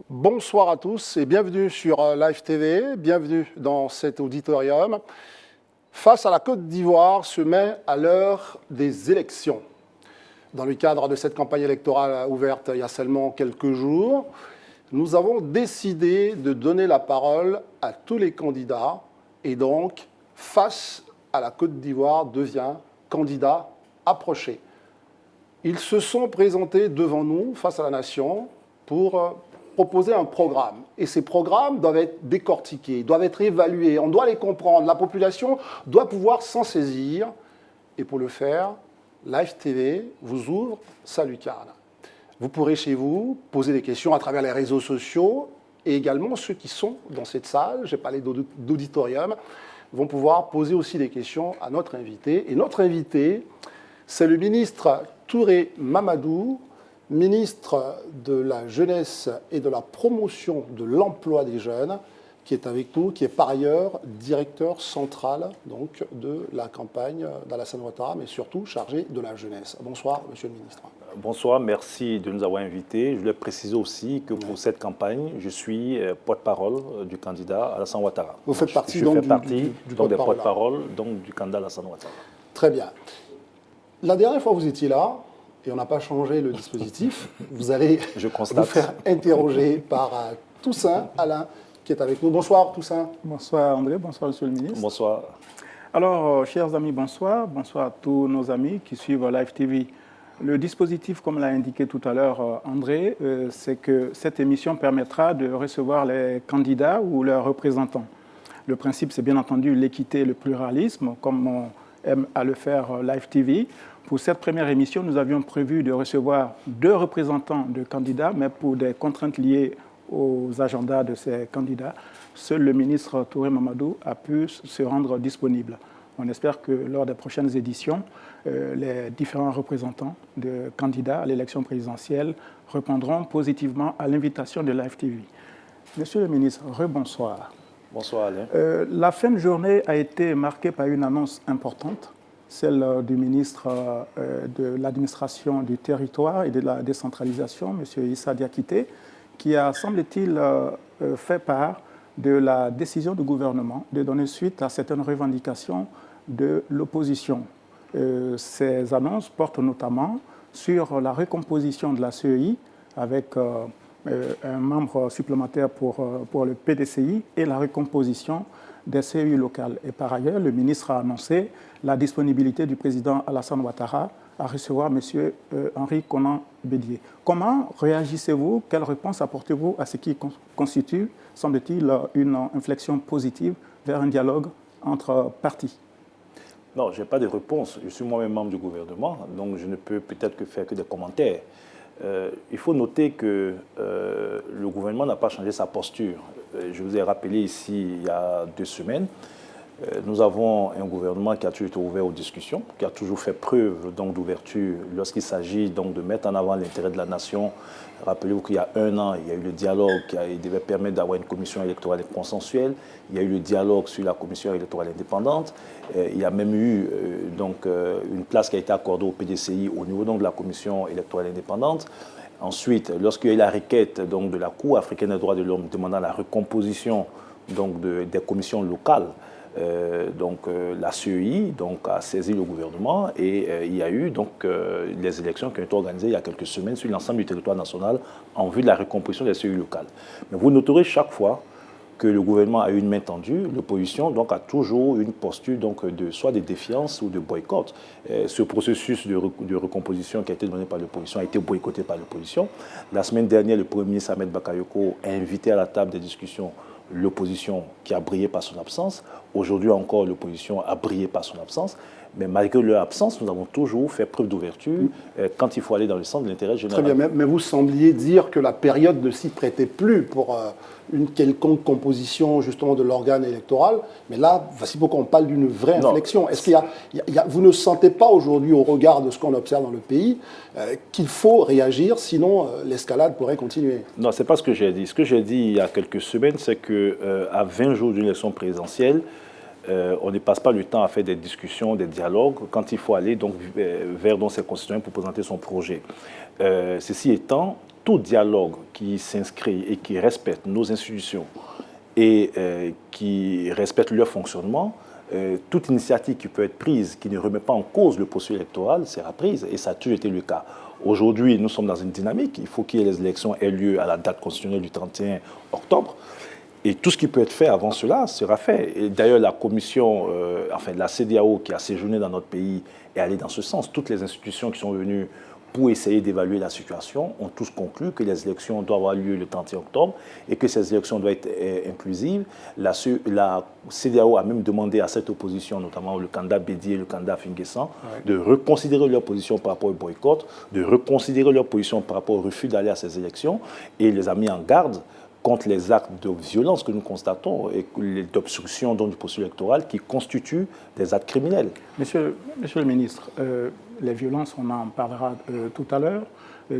Bonsoir à tous et bienvenue sur Live TV, bienvenue dans cet auditorium. Face à la Côte d'Ivoire se met à l'heure des élections. Dans le cadre de cette campagne électorale ouverte il y a seulement quelques jours, nous avons décidé de donner la parole à tous les candidats et donc, face à la Côte d'Ivoire, devient candidat approché. Ils se sont présentés devant nous, face à la nation, pour proposer un programme. Et ces programmes doivent être décortiqués, doivent être évalués, on doit les comprendre. La population doit pouvoir s'en saisir. Et pour le faire, Live TV vous ouvre sa lucarne. Vous pourrez chez vous poser des questions à travers les réseaux sociaux et également ceux qui sont dans cette salle, j'ai parlé d'auditorium, vont pouvoir poser aussi des questions à notre invité. Et notre invité, c'est le ministre Touré Mamadou, ministre de la Jeunesse et de la Promotion de l'Emploi des Jeunes, qui est avec nous, qui est par ailleurs directeur central donc, de la campagne d'Alassane Ouattara, mais surtout chargé de la jeunesse. Bonsoir, monsieur le ministre. Bonsoir, merci de nous avoir invités. Je voulais préciser aussi que pour cette campagne, je suis porte-parole du candidat Alassane Ouattara. Vous faites partie du des porte-parole du candidat Alassane Ouattara. Très bien. La dernière fois, vous étiez là, et on n'a pas changé le dispositif. Vous allez vous faire interroger par Toussaint Alain, qui est avec nous. Bonsoir Toussaint. Bonsoir André, bonsoir Monsieur le ministre. Bonsoir. Alors, chers amis, bonsoir. Bonsoir à tous nos amis qui suivent Live TV. Le dispositif, comme l'a indiqué tout à l'heure André, c'est que cette émission permettra de recevoir les candidats ou leurs représentants. Le principe, c'est bien entendu l'équité et le pluralisme, comme on aime à le faire Live TV. Pour cette première émission, nous avions prévu de recevoir 2 représentants de candidats, mais pour des contraintes liées aux agendas de ces candidats, seul le ministre Touré Mamadou a pu se rendre disponible. On espère que lors des prochaines éditions, les différents représentants de candidats à l'élection présidentielle répondront positivement à l'invitation de Live TV. Monsieur le ministre, rebonsoir. Bonsoir Alain. La fin de journée a été marquée par une annonce importante, celle du ministre de l'administration du territoire et de la décentralisation, M. Issa Diakité, qui a, semble-t-il, fait part de la décision du gouvernement de donner suite à certaines revendications de l'opposition. Ces annonces portent notamment sur la recomposition de la CEI avec un membre supplémentaire pour le PDCI et la recomposition des CEI locales. Et par ailleurs, le ministre a annoncé la disponibilité du président Alassane Ouattara à recevoir M. Henri Konan Bédié. Comment réagissez-vous? Quelle réponse apportez-vous à ce qui constitue, semble-t-il, une inflexion positive vers un dialogue entre partis? Non, je n'ai pas de réponse. Je suis moi-même membre du gouvernement, donc je ne peux peut-être que faire que des commentaires. Il faut noter que le gouvernement n'a pas changé sa posture. Je vous ai rappelé ici, il y a 2 semaines, nous avons un gouvernement qui a toujours été ouvert aux discussions, qui a toujours fait preuve d'ouverture lorsqu'il s'agit de mettre en avant l'intérêt de la nation. Rappelez-vous qu'il y a 1 an, il y a eu le dialogue qui devait permettre d'avoir une commission électorale consensuelle. Il y a eu le dialogue sur la commission électorale indépendante. Il y a même eu une place qui a été accordée au PDCI au niveau de la commission électorale indépendante. Ensuite, lorsqu'il y a eu la requête de la Cour africaine des droits de l'homme demandant la recomposition des commissions locales, la CEI a saisi le gouvernement et il y a eu les élections qui ont été organisées il y a quelques semaines sur l'ensemble du territoire national en vue de la recomposition des CEI locales. Mais vous noterez chaque fois que le gouvernement a eu une main tendue, l'opposition a toujours une posture soit de défiance ou de boycott. Ce processus de recomposition qui a été donné par l'opposition a été boycotté par l'opposition. La semaine dernière, le Premier ministre Ahmed Bakayoko a invité à la table des discussions l'opposition qui a brillé par son absence. Aujourd'hui encore, l'opposition a brillé par son absence. Mais malgré leur absence, nous avons toujours fait preuve d'ouverture quand il faut aller dans le sens de l'intérêt général. Très bien, mais vous sembliez dire que la période ne s'y prêtait plus pour une quelconque composition justement de l'organe électoral. Mais là, voici pourquoi on parle d'une vraie inflexion. Est-ce vous ne sentez pas aujourd'hui, au regard de ce qu'on observe dans le pays, qu'il faut réagir, sinon l'escalade pourrait continuer? Non, ce n'est pas ce que j'ai dit. Ce que j'ai dit il y a quelques semaines, c'est qu'à 20 jours d'une élection présidentielle, on ne passe pas le temps à faire des discussions, des dialogues, quand il faut aller donc, vers ses concitoyens pour présenter son projet. Ceci étant, tout dialogue qui s'inscrit et qui respecte nos institutions et qui respecte leur fonctionnement, toute initiative qui peut être prise, qui ne remet pas en cause le processus électoral, sera prise, et ça a toujours été le cas. Aujourd'hui, nous sommes dans une dynamique, il faut que les élections aient lieu à la date constitutionnelle du 31 octobre, et tout ce qui peut être fait avant cela sera fait. Et d'ailleurs, la commission, la CEDEAO qui a séjourné dans notre pays est allée dans ce sens. Toutes les institutions qui sont venues pour essayer d'évaluer la situation ont tous conclu que les élections doivent avoir lieu le 31 octobre et que ces élections doivent être inclusives. La CEDEAO a même demandé à cette opposition, notamment le candidat Bédié et le candidat Finguessan, de reconsidérer leur position par rapport au boycott, de reconsidérer leur position par rapport au refus d'aller à ces élections, et les a mis en garde contre les actes de violence que nous constatons et d'obstruction du processus électoral qui constituent des actes criminels. Monsieur le ministre, les violences, on en parlera tout à l'heure.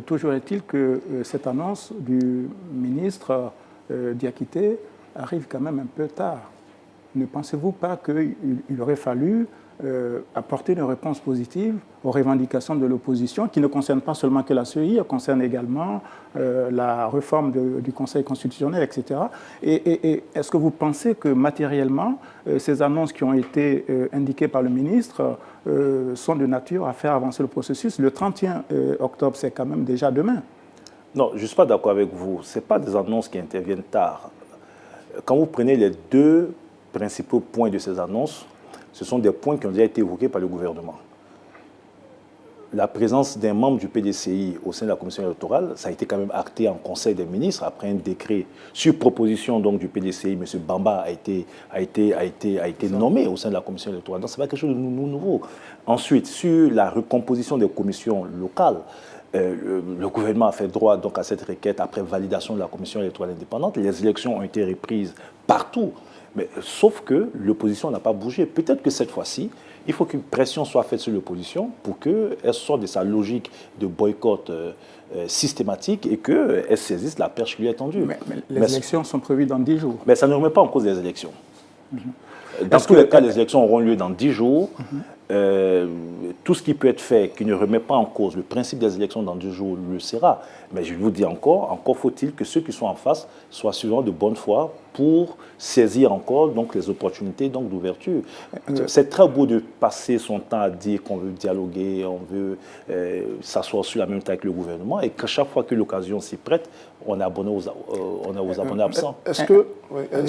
Toujours est-il que cette annonce du ministre Diakité arrive quand même un peu tard. Ne pensez-vous pas qu'il aurait fallu apporter une réponse positive aux revendications de l'opposition, qui ne concernent pas seulement que la CEI, concernent également la réforme du Conseil constitutionnel, etc. Et est-ce que vous pensez que matériellement, ces annonces qui ont été indiquées par le ministre sont de nature à faire avancer le processus? Le 31 octobre, c'est quand même déjà demain. Non, je ne suis pas d'accord avec vous. Ce n'est pas des annonces qui interviennent tard. Quand vous prenez les deux principaux points de ces annonces, ce sont des points qui ont déjà été évoqués par le gouvernement. La présence d'un membre du PDCI au sein de la commission électorale, ça a été quand même acté en Conseil des ministres après un décret sur proposition donc du PDCI. M. Bamba a été nommé au sein de la commission électorale. Donc, ce n'est pas quelque chose de nouveau. Ensuite, sur la recomposition des commissions locales, le gouvernement a fait droit donc, à cette requête après validation de la commission électorale indépendante. Les élections ont été reprises partout. Mais, sauf que l'opposition n'a pas bougé. Peut-être que cette fois-ci, il faut qu'une pression soit faite sur l'opposition pour qu'elle sorte de sa logique de boycott systématique et qu'elle saisisse la perche qui lui est tendue. Mais les élections sont prévues dans 10 jours. Mais ça ne remet pas en cause les élections. Dans tous les cas, les élections auront lieu dans 10 jours. Tout ce qui peut être fait, qui ne remet pas en cause le principe des élections dans 2 jours, le sera. Mais je vous dis encore faut-il que ceux qui sont en face soient suffisamment de bonne foi pour saisir encore donc, les opportunités d'ouverture. C'est très beau de passer son temps à dire qu'on veut dialoguer, on veut s'asseoir sur la même table avec le gouvernement et qu'à chaque fois que l'occasion s'y prête, on est abonné aux abonnés absents. Est-ce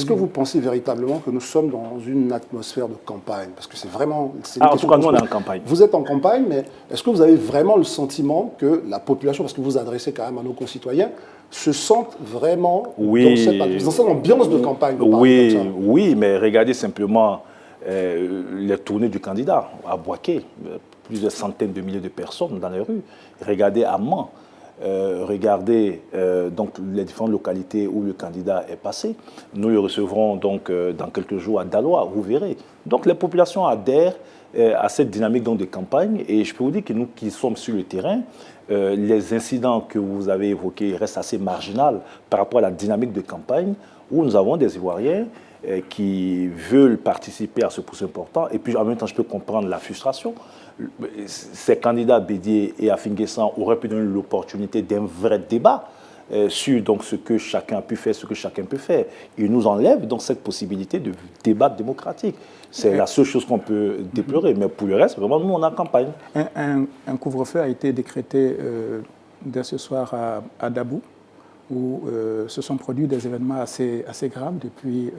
que vous pensez véritablement que nous sommes dans une atmosphère de campagne? Parce que c'est vraiment... en tout cas, nous, on est en campagne. Vous êtes en campagne, mais est-ce que vous avez vraiment le sentiment que la population, parce que vous vous adressez quand même à nos concitoyens, se sentent vraiment dans cette ambiance de campagne? Oui, mais regardez simplement les tournées du candidat à Boaké, plusieurs centaines de milliers de personnes dans les rues. Regardez à Mans. Regardez donc les différentes localités où le candidat est passé. Nous le recevrons donc dans quelques jours à Daloa, vous verrez. Donc les populations adhèrent à cette dynamique donc, de campagne et je peux vous dire que nous qui sommes sur le terrain, les incidents que vous avez évoqués restent assez marginaux par rapport à la dynamique de campagne où nous avons des Ivoiriens qui veulent participer à ce processus important. Et puis en même temps, je peux comprendre la frustration. Ces candidats Bédié et Afinguessan auraient pu donner l'opportunité d'un vrai débat sur donc, ce que chacun a pu faire, ce que chacun peut faire. Ils nous enlèvent donc cette possibilité de débat démocratique. C'est la seule chose qu'on peut déplorer. Mais pour le reste, vraiment, nous, on est en campagne. Un couvre-feu a été décrété dès ce soir à Dabou, où se sont produits des événements assez graves depuis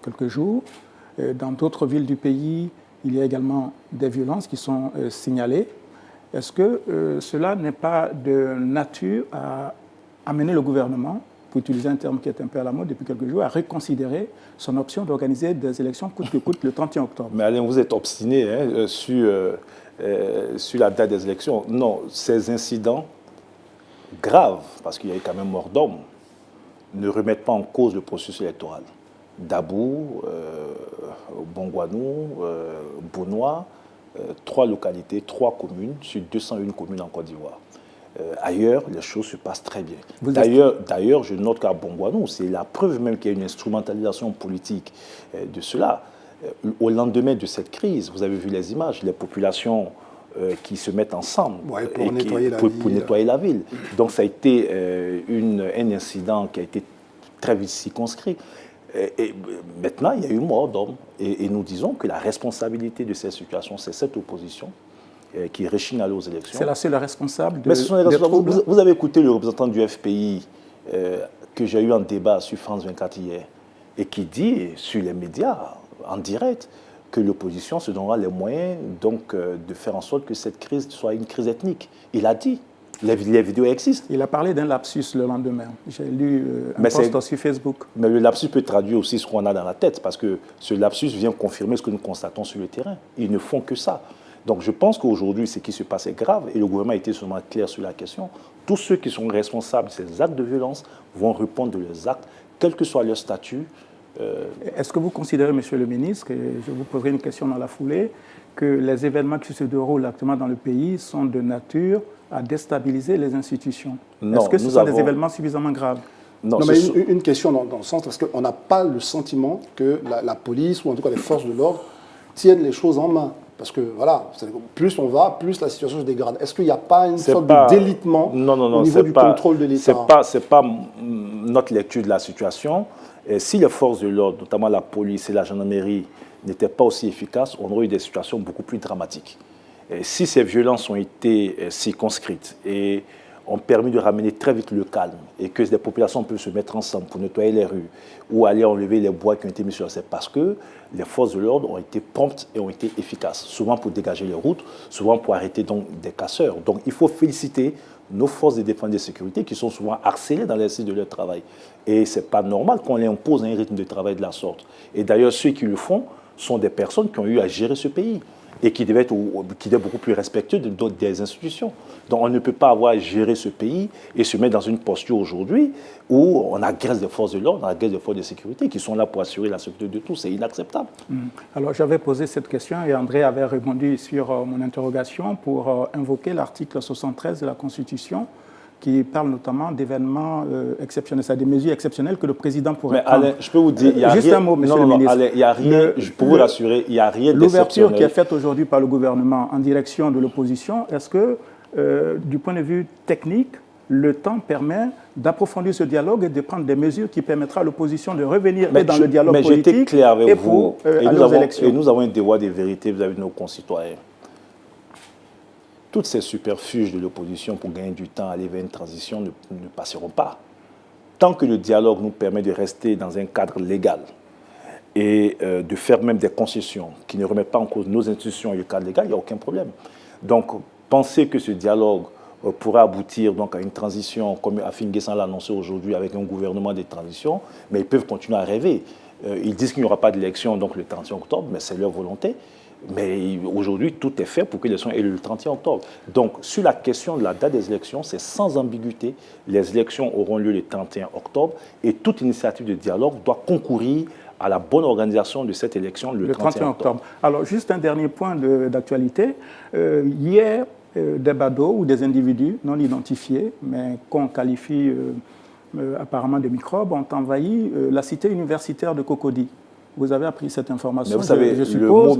quelques jours. Dans d'autres villes du pays, il y a également des violences qui sont signalées. Est-ce que cela n'est pas de nature à amener le gouvernement, pour utiliser un terme qui est un peu à la mode depuis quelques jours, à reconsidérer son option d'organiser des élections coûte que coûte le 31 octobre? Mais Alain, vous êtes obstiné sur la date des élections. Non, ces incidents graves, parce qu'il y a eu quand même mort d'homme, ne remettent pas en cause le processus électoral. Dabou, Bongouanou, Bounois, 3 localités, 3 communes sur 201 communes en Côte d'Ivoire. Ailleurs, les choses se passent très bien. D'ailleurs, je note qu'à Bongouanou, c'est la preuve même qu'il y a une instrumentalisation politique de cela. Au lendemain de cette crise, vous avez vu les images, les populations qui se mettent ensemble pour nettoyer la ville. Donc ça a été un incident qui a été très vite circonscrit. Et maintenant, il y a eu mort d'homme. Et nous disons que la responsabilité de cette situation, c'est cette opposition qui réchigne à aller aux élections. C'est la seule responsable Mais ce sont les responsables. Vous avez écouté le représentant du FPI que j'ai eu en débat sur France 24 hier, et qui dit sur les médias, en direct, que l'opposition se donnera les moyens donc, de faire en sorte que cette crise soit une crise ethnique. Il a dit. Les vidéos existent. Il a parlé d'un lapsus le lendemain. J'ai lu un post sur Facebook. Mais le lapsus peut traduire aussi ce qu'on a dans la tête, parce que ce lapsus vient confirmer ce que nous constatons sur le terrain. Ils ne font que ça. Donc je pense qu'aujourd'hui, ce qui se passe est grave, et le gouvernement a été seulement clair sur la question. Tous ceux qui sont responsables de ces actes de violence vont répondre de leurs actes, quel que soit leur statut. Est-ce que vous considérez, Monsieur le ministre, et je vous poserai une question dans la foulée, que les événements qui se déroulent actuellement dans le pays sont de nature à déstabiliser les institutions? Est-ce que ce sont des événements suffisamment graves? Non, mais une question dans le sens, parce qu'on n'a pas le sentiment que la police, ou en tout cas les forces de l'ordre, tiennent les choses en main. Parce que, voilà, plus on va, plus la situation se dégrade. Est-ce qu'il n'y a pas une sorte de délitement au niveau du contrôle de l'État? Ce n'est pas notre lecture de la situation. Et si les forces de l'ordre, notamment la police et la gendarmerie, n'étaient pas aussi efficaces, on aurait eu des situations beaucoup plus dramatiques. Et si ces violences ont été circonscrites et ont permis de ramener très vite le calme et que les populations peuvent se mettre ensemble pour nettoyer les rues ou aller enlever les bois qui ont été mis sur la c'est parce que les forces de l'ordre ont été promptes et ont été efficaces, souvent pour dégager les routes, souvent pour arrêter donc des casseurs. Donc il faut féliciter nos forces de défense et de sécurité qui sont souvent harcelées dans l'exercice de leur travail. Et ce n'est pas normal qu'on les impose un rythme de travail de la sorte. Et d'ailleurs, ceux qui le font sont des personnes qui ont eu à gérer ce pays et qui devaient être beaucoup plus respectueux des institutions. Donc on ne peut pas avoir géré ce pays et se mettre dans une posture aujourd'hui où on agresse les forces de l'ordre, on agresse les forces de sécurité qui sont là pour assurer la sécurité de tous. C'est inacceptable. Alors j'avais posé cette question et André avait répondu sur mon interrogation pour invoquer l'article 73 de la Constitution qui parle notamment d'événements exceptionnels, c'est-à-dire des mesures exceptionnelles que le président pourrait prendre. Alain, je peux vous dire, il y a juste rien, un mot, monsieur le ministre. Alain, il y a rien, pour vous rassurer, il n'y a rien d'exceptionnel. L'ouverture qui est faite aujourd'hui par le gouvernement en direction de l'opposition, est-ce que, du point de vue technique, le temps permet d'approfondir ce dialogue et de prendre des mesures qui permettront à l'opposition de revenir dans le dialogue politique j'étais clair avec vous, aller aux élections. Et nous avons un devoir de vérité vis-à-vis de nos concitoyens. Toutes ces superfuges de l'opposition pour gagner du temps, aller vers une transition ne passeront pas. Tant que le dialogue nous permet de rester dans un cadre légal et de faire même des concessions qui ne remettent pas en cause nos institutions et le cadre légal, il n'y a aucun problème. Donc, penser que ce dialogue pourrait aboutir donc, à une transition, comme Afin Guessan l'a annoncé aujourd'hui, avec un gouvernement de transition, mais ils peuvent continuer à rêver. Ils disent qu'il n'y aura pas d'élection donc le 31 octobre, mais c'est leur volonté. Mais aujourd'hui, tout est fait pour que l'élection ait lieu le 31 octobre. Donc, sur la question de la date des élections, c'est sans ambiguïté. Les élections auront lieu le 31 octobre et toute initiative de dialogue doit concourir à la bonne organisation de cette élection le 31 octobre. Alors, juste un dernier point d'actualité. Hier, des badauds ou des individus non identifiés, mais qu'on qualifie apparemment de microbes, ont envahi la cité universitaire de Cocody. Vous avez appris cette information, mais vous savez, je suppose.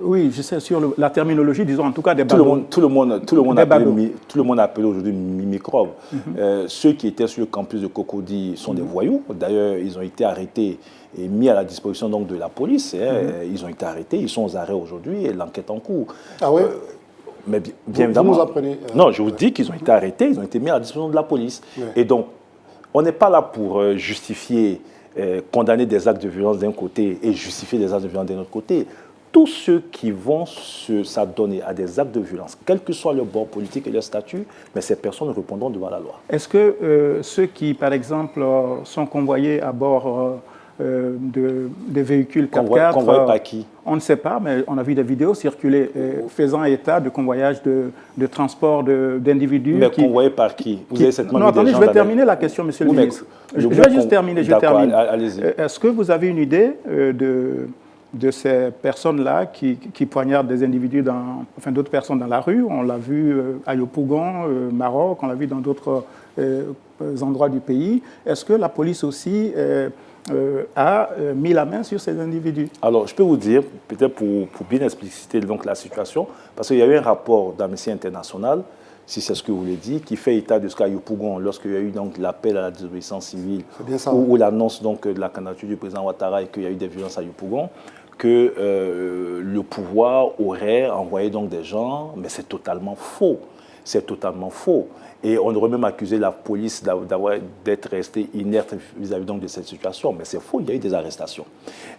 Oui, je sais sur la terminologie, disons en tout cas des badauds. Tout le monde a appelé aujourd'hui microbes. Ceux qui étaient sur le campus de Cocody sont des voyous. D'ailleurs, ils ont été arrêtés et mis à la disposition donc, de la police. Ils ont été arrêtés, ils sont aux arrêts aujourd'hui et l'enquête en cours. Ah oui mais bien évidemment. Vous nous apprenez, non, je vous dis qu'ils ont été arrêtés, ils ont été mis à la disposition de la police. Et donc, on n'est pas là pour justifier, condamner des actes de violence d'un côté et justifier des actes de violence d'un autre côté. Tous ceux qui vont s'adonner à des actes de violence, quel que soit leur bord politique et leur statut, mais ces personnes répondront devant la loi. Est-ce que ceux qui, par exemple, sont convoyés à bord des véhicules 4x4... Convoyés par qui? On ne sait pas, mais on a vu des vidéos circuler faisant état de convoyage de transport d'individus. Mais convoyés par qui? Vous avez certainement non, attendez, je vais terminer la question, monsieur le ministre. Je vais juste terminer, je termine. Allez-y. Est-ce que vous avez une idée de ces personnes-là qui poignardent des individus, d'autres personnes dans la rue? On l'a vu à Yopougon, Maroc, on l'a vu dans d'autres endroits du pays. Est-ce que la police aussi a mis la main sur ces individus. Alors, je peux vous dire, peut-être pour bien expliciter donc, la situation, parce qu'il y a eu un rapport d'Amnesty International, si c'est ce que vous voulez dire, qui fait état de ce qu'à Yopougon, lorsqu'il y a eu donc l'appel à la désobéissance civile, ou l'annonce donc de la candidature du président Ouattara et qu'il y a eu des violences à Yopougon, que le pouvoir aurait envoyé donc des gens, mais c'est totalement faux. C'est totalement faux. Et on aurait même accusé la police d'être restée inerte vis-à-vis donc de cette situation. Mais c'est faux, il y a eu des arrestations.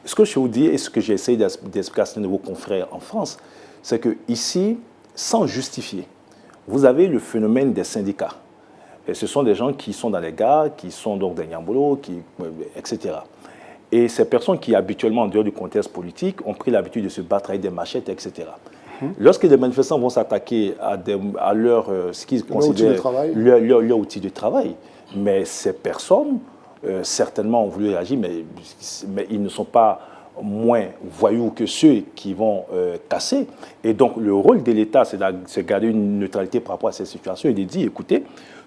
Ce que je vous dis et ce que j'ai essayé d'expliquer à certains de vos confrères en France, c'est qu'ici, sans justifier, vous avez le phénomène des syndicats. Et ce sont des gens qui sont dans les gares, qui sont donc des Nyambolos, etc. Et ces personnes qui, habituellement, en dehors du contexte politique, ont pris l'habitude de se battre avec des machettes, etc. Lorsque les manifestants vont s'attaquer à leur, ce qu'ils considèrent leur outil de travail, mais ces personnes, certainement, ont voulu réagir, mais ils ne sont pas moins voyous que ceux qui vont casser. Et donc, le rôle de l'État, c'est de garder une neutralité par rapport à cette situation et de dire, écoutez,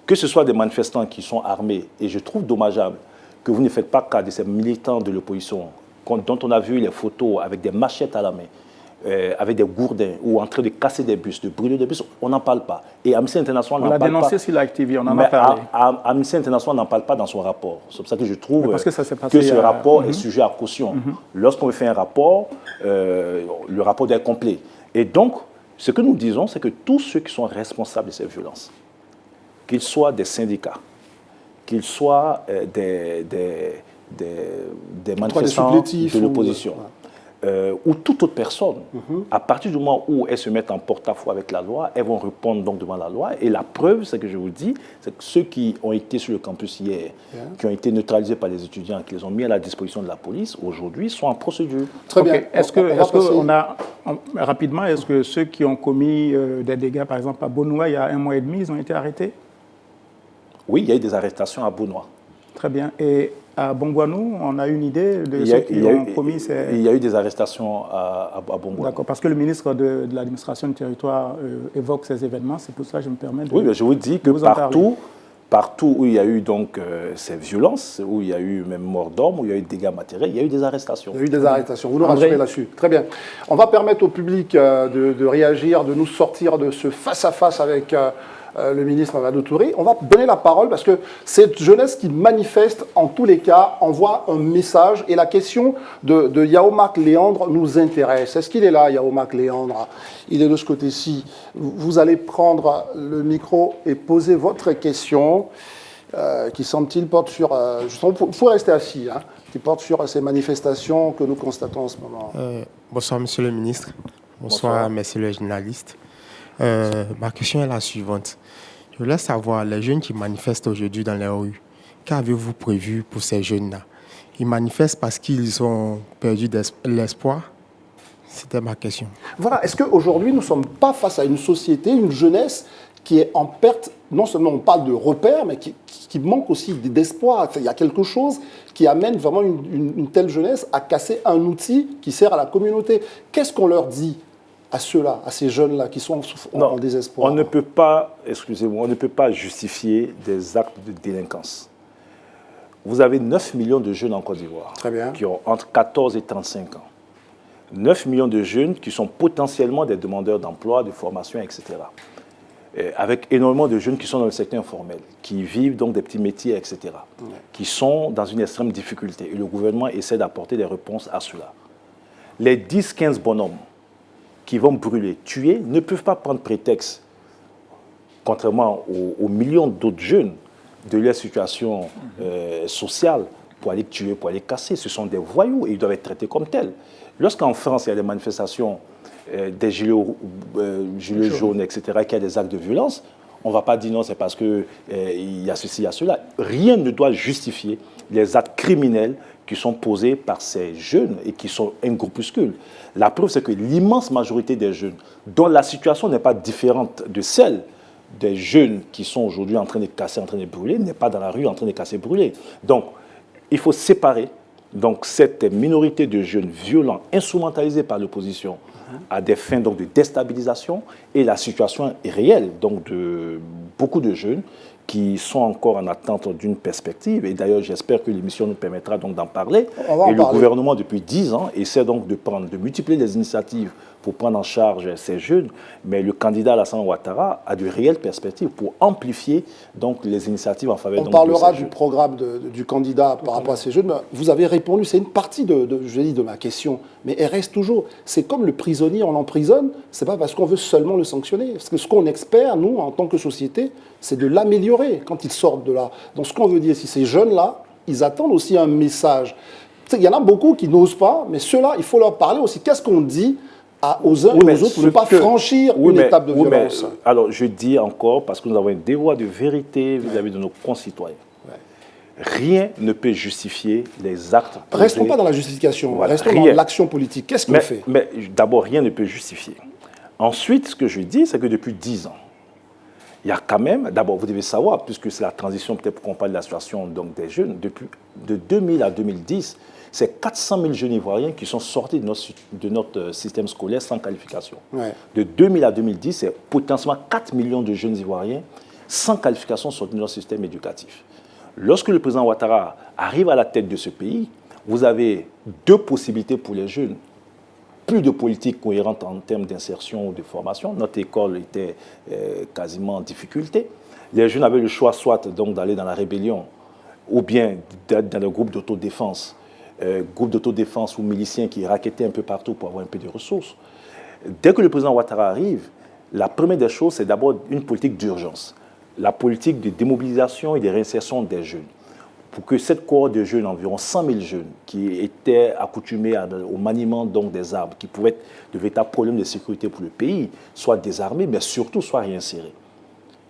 que ce soit des manifestants qui sont armés, et je trouve dommageable que vous ne faites pas cas de ces militants de l'opposition, dont on a vu les photos avec des machettes à la main, avec des gourdins ou en train de casser des bus, de brûler des bus, on n'en parle pas. Et Amnesty International n'en parle pas. On l'a dénoncé sur l'ActiV, on en a parlé. Amnesty International n'en parle pas dans son rapport. C'est pour ça que je trouve que ce rapport est sujet à caution. Lorsqu'on fait un rapport, le rapport doit être complet. Et donc, ce que nous disons, c'est que tous ceux qui sont responsables de ces violences, qu'ils soient des syndicats, qu'ils soient des manifestants de l'opposition, ou toute autre personne, à partir du moment où elles se mettent en porte-à-faux avec la loi, elles vont répondre donc devant la loi. Et la preuve, c'est que je vous dis, c'est que ceux qui ont été sur le campus hier, qui ont été neutralisés par les étudiants, qui les ont mis à la disposition de la police, aujourd'hui sont en procédure. Très bien. Est-ce que rapidement, est-ce que ceux qui ont commis des dégâts, par exemple à Bonoua, il y a 1 mois et demi, ils ont été arrêtés? Oui, il y a eu des arrestations à Bonoua. Très bien. Et à Bongouanou, on a une idée de ceux qui ont commis ces... Il y a eu des arrestations à Bongouanou. D'accord, parce que le ministre de l'administration du territoire évoque ces événements, c'est pour ça que je me permets de... Oui, mais je vous dis que partout où il y a eu donc ces violences, où il y a eu même mort d'homme, où il y a eu dégâts matériels, il y a eu des arrestations. Il y a eu des arrestations, vous nous rassurez là-dessus. Très bien. On va permettre au public de réagir, de nous sortir de ce face-à-face avec... le ministre Mamadou Touré. On va donner la parole parce que cette jeunesse qui manifeste, en tous les cas, envoie un message. Et la question de Yaomak Léandre nous intéresse. Est-ce qu'il est là, Yaomak Léandre? Il est de ce côté-ci. Vous allez prendre le micro et poser votre question qui, semble-t-il, porte sur... il faut rester assis, hein, qui porte sur ces manifestations que nous constatons en ce moment. Bonsoir, monsieur le ministre. Bonsoir. Messieurs les journalistes. Ma question est la suivante. Je voulais savoir, les jeunes qui manifestent aujourd'hui dans les rues, qu'avez-vous prévu pour ces jeunes-là? Ils manifestent parce qu'ils ont perdu l'espoir? C'était ma question. Voilà. Est-ce qu'aujourd'hui, nous ne sommes pas face à une société, une jeunesse qui est en perte? Non seulement on parle de repères, mais qui manque aussi d'espoir. Il y a quelque chose qui amène vraiment une telle jeunesse à casser un outil qui sert à la communauté. Qu'est-ce qu'on leur dit à ceux-là, à ces jeunes-là qui sont en désespoir? On ne peut pas, excusez-moi, on ne peut pas justifier des actes de délinquance. Vous avez 9 millions de jeunes en Côte d'Ivoire qui ont entre 14 et 35 ans. 9 millions de jeunes qui sont potentiellement des demandeurs d'emploi, de formation, etc. Avec énormément de jeunes qui sont dans le secteur informel, qui vivent donc des petits métiers, etc., qui sont dans une extrême difficulté. Et le gouvernement essaie d'apporter des réponses à cela. Les 10-15 bonhommes qui vont brûler, tuer, ne peuvent pas prendre prétexte, contrairement aux millions d'autres jeunes, de leur situation sociale, pour aller tuer, pour aller casser. Ce sont des voyous et ils doivent être traités comme tels. Lorsqu'en France, il y a des manifestations, des gilets jaunes, etc., qu'il y a des actes de violence, on ne va pas dire non, c'est parce qu'il y a ceci, il y a cela. Rien ne doit justifier les actes criminels qui sont posés par ces jeunes et qui sont un groupuscule. La preuve, c'est que l'immense majorité des jeunes, dont la situation n'est pas différente de celle des jeunes qui sont aujourd'hui en train de casser, en train de brûler, n'est pas dans la rue en train de casser, brûler. Donc, il faut séparer donc, cette minorité de jeunes violents, instrumentalisés par l'opposition, à des fins donc, de déstabilisation, et la situation est réelle donc, de beaucoup de jeunes qui sont encore en attente d'une perspective. Et d'ailleurs, j'espère que l'émission nous permettra donc d'en parler. Et le gouvernement, depuis 10 ans, essaie donc de multiplier les initiatives pour prendre en charge ces jeunes. Mais le candidat Alassane Ouattara a de réelles perspectives pour amplifier donc les initiatives en faveur de ces jeunes. On parlera du programme du candidat par rapport à ces jeunes. Vous avez répondu, c'est une partie de ma question, mais elle reste toujours. C'est comme le prisonnier, on l'emprisonne, c'est pas parce qu'on veut seulement le sanctionner. Parce que ce qu'on espère, nous, en tant que société, c'est de l'améliorer quand ils sortent de là. Donc ce qu'on veut dire, si ces jeunes-là, ils attendent aussi un message. Il y en a beaucoup qui n'osent pas, mais ceux-là, il faut leur parler aussi. Qu'est-ce qu'on dit aux uns et aux autres pour ne pas franchir une étape de violence? Alors, je dis encore, parce que nous avons un devoir de vérité vis-à-vis de nos concitoyens. Rien ne peut justifier les actes. Restons pas dans la justification, restons dans l'action politique. Qu'est-ce qu'on fait? Mais d'abord, rien ne peut justifier. Ensuite, ce que je dis, c'est que depuis 10 ans, il y a quand même, d'abord, vous devez savoir, puisque c'est la transition, peut-être pour qu'on parle de la situation donc, des jeunes, de 2000 à 2010, c'est 400 000 jeunes Ivoiriens qui sont sortis de notre système scolaire sans qualification. Ouais. De 2000 à 2010, c'est potentiellement 4 millions de jeunes Ivoiriens sans qualification sortis de notre système éducatif. Lorsque le président Ouattara arrive à la tête de ce pays, vous avez deux possibilités pour les jeunes. Plus de politique cohérente en termes d'insertion ou de formation. Notre école était quasiment en difficulté. Les jeunes avaient le choix soit donc d'aller dans la rébellion ou bien d'être dans le groupe d'autodéfense. Groupe d'autodéfense ou miliciens qui raquettaient un peu partout pour avoir un peu de ressources. Dès que le président Ouattara arrive, la première des choses, c'est d'abord une politique d'urgence. La politique de démobilisation et de réinsertion des jeunes. Pour que cette cohorte de jeunes, environ 100 000 jeunes, qui étaient accoutumés au maniement donc, des armes, qui pouvaient être de véritables problèmes de sécurité pour le pays, soient désarmés, mais surtout soient réinsérés.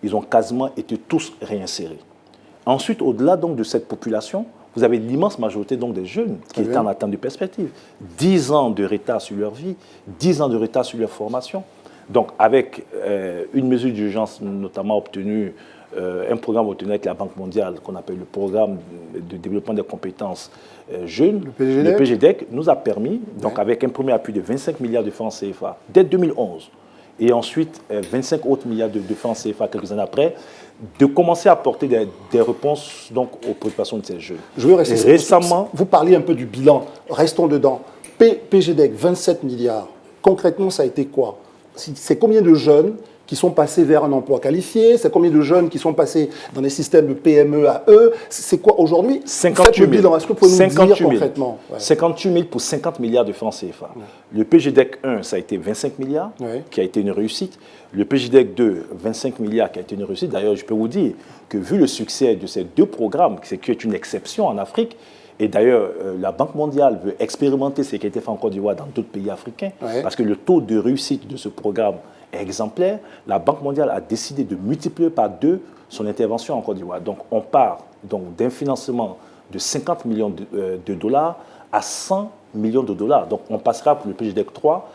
Ils ont quasiment été tous réinsérés. Ensuite, au-delà donc, de cette population, vous avez l'immense majorité donc, des jeunes qui étaient en attente de perspective. 10 ans de retard sur leur vie, 10 ans de retard sur leur formation. Donc, avec une mesure d'urgence notamment obtenue, un programme obtenu avec la Banque mondiale, qu'on appelle le programme de développement des compétences jeunes, le PGDEC, nous a permis, donc avec un premier appui de 25 milliards de francs CFA dès 2011, et ensuite 25 autres milliards de francs CFA quelques années après, de commencer à apporter des réponses donc, aux préoccupations de ces jeunes. Je veux rester récemment. Vous parliez un peu du bilan, restons dedans. PGDEC, 27 milliards. Concrètement, ça a été quoi? C'est combien de jeunes qui sont passés vers un emploi qualifié? C'est combien de jeunes qui sont passés dans des systèmes de PME à eux? C'est quoi aujourd'hui? 58 000. Est-ce que vous pouvez nous dire concrètement? 58 000 pour 50 milliards de francs CFA. Ouais. Le PGDEC 1, ça a été 25 milliards, qui a été une réussite. Le PGDEC 2, 25 milliards, qui a été une réussite. D'ailleurs, je peux vous dire que vu le succès de ces deux programmes, c'est qui est une exception en Afrique, et d'ailleurs, la Banque mondiale veut expérimenter ce qui a été fait en Côte d'Ivoire dans d'autres pays africains, parce que le taux de réussite de ce programme est exemplaire. La Banque mondiale a décidé de multiplier par 2 son intervention en Côte d'Ivoire. Donc, on part d'un financement de 50 millions de dollars à 100 millions de dollars. Donc, on passera pour le PGDEC 3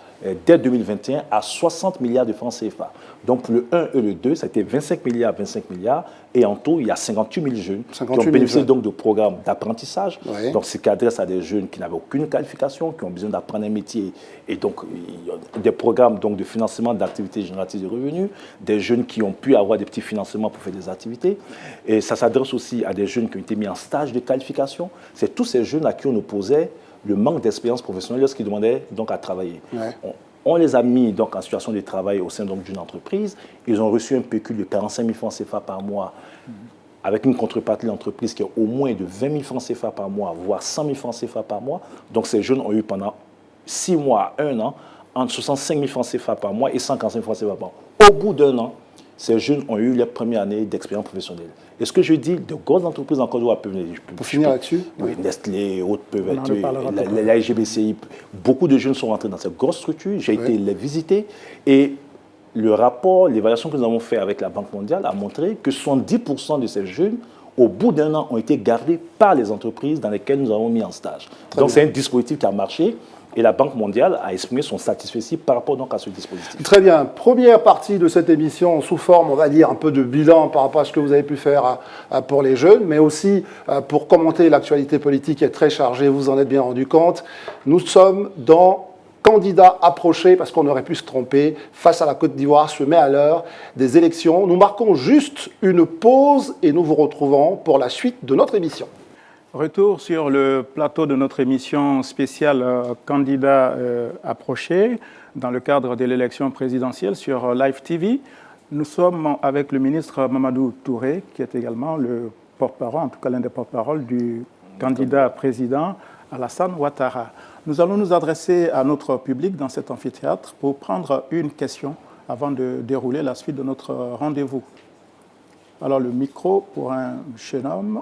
dès 2021 à 60 milliards de francs CFA. Donc, pour le 1 et le 2, ça a été 25 milliards. Et en tout, il y a 58 000 jeunes qui ont bénéficié donc de programmes d'apprentissage. Ouais. Donc, ce qui adresse à des jeunes qui n'avaient aucune qualification, qui ont besoin d'apprendre un métier. Et donc, des programmes donc, de financement d'activités génératives de revenus. Des jeunes qui ont pu avoir des petits financements pour faire des activités. Et ça s'adresse aussi à des jeunes qui ont été mis en stage de qualification. C'est tous ces jeunes à qui on opposait le manque d'expérience professionnelle lorsqu'ils demandaient donc à travailler. Ouais. On les a mis donc en situation de travail au sein d'une entreprise. Ils ont reçu un pécule de 45 000 francs CFA par mois, avec une contrepartie de l'entreprise qui est au moins de 20 000 francs CFA par mois, voire 100 000 francs CFA par mois. Donc ces jeunes ont eu pendant 6 mois, 1 an, entre 65 000 francs CFA par mois et 145 000 francs CFA par mois. Au bout d'un an, ces jeunes ont eu leur première année d'expérience professionnelle. Et ce que je dis, de grosses entreprises en Côte d'Ivoire peuvent venir. Pour finir là-dessus, oui, Nestlé, autres peuvent être, la LGBCI. Beaucoup de jeunes sont rentrés dans ces grosses structures. J'ai été les visiter. Et le rapport, l'évaluation que nous avons fait avec la Banque mondiale a montré que 70% de ces jeunes, au bout d'un an, ont été gardés par les entreprises dans lesquelles nous avons mis en stage. Donc c'est un dispositif qui a marché. Et la Banque mondiale a exprimé son satisfaction par rapport donc à ce dispositif. Très bien. Première partie de cette émission sous forme, on va dire, un peu de bilan par rapport à ce que vous avez pu faire pour les jeunes, mais aussi pour commenter l'actualité politique qui est très chargée, vous en êtes bien rendu compte. Nous sommes dans candidat approché, parce qu'on aurait pu se tromper, face à la Côte d'Ivoire, se met à l'heure des élections. Nous marquons juste une pause et nous vous retrouvons pour la suite de notre émission. Retour sur le plateau de notre émission spéciale Candidat approché dans le cadre de l'élection présidentielle sur Live TV. Nous sommes avec le ministre Mamadou Touré, qui est également le porte-parole, en tout cas l'un des porte-parole du candidat président Alassane Ouattara. Nous allons nous adresser à notre public dans cet amphithéâtre pour prendre une question avant de dérouler la suite de notre rendez-vous. Alors le micro pour un jeune homme.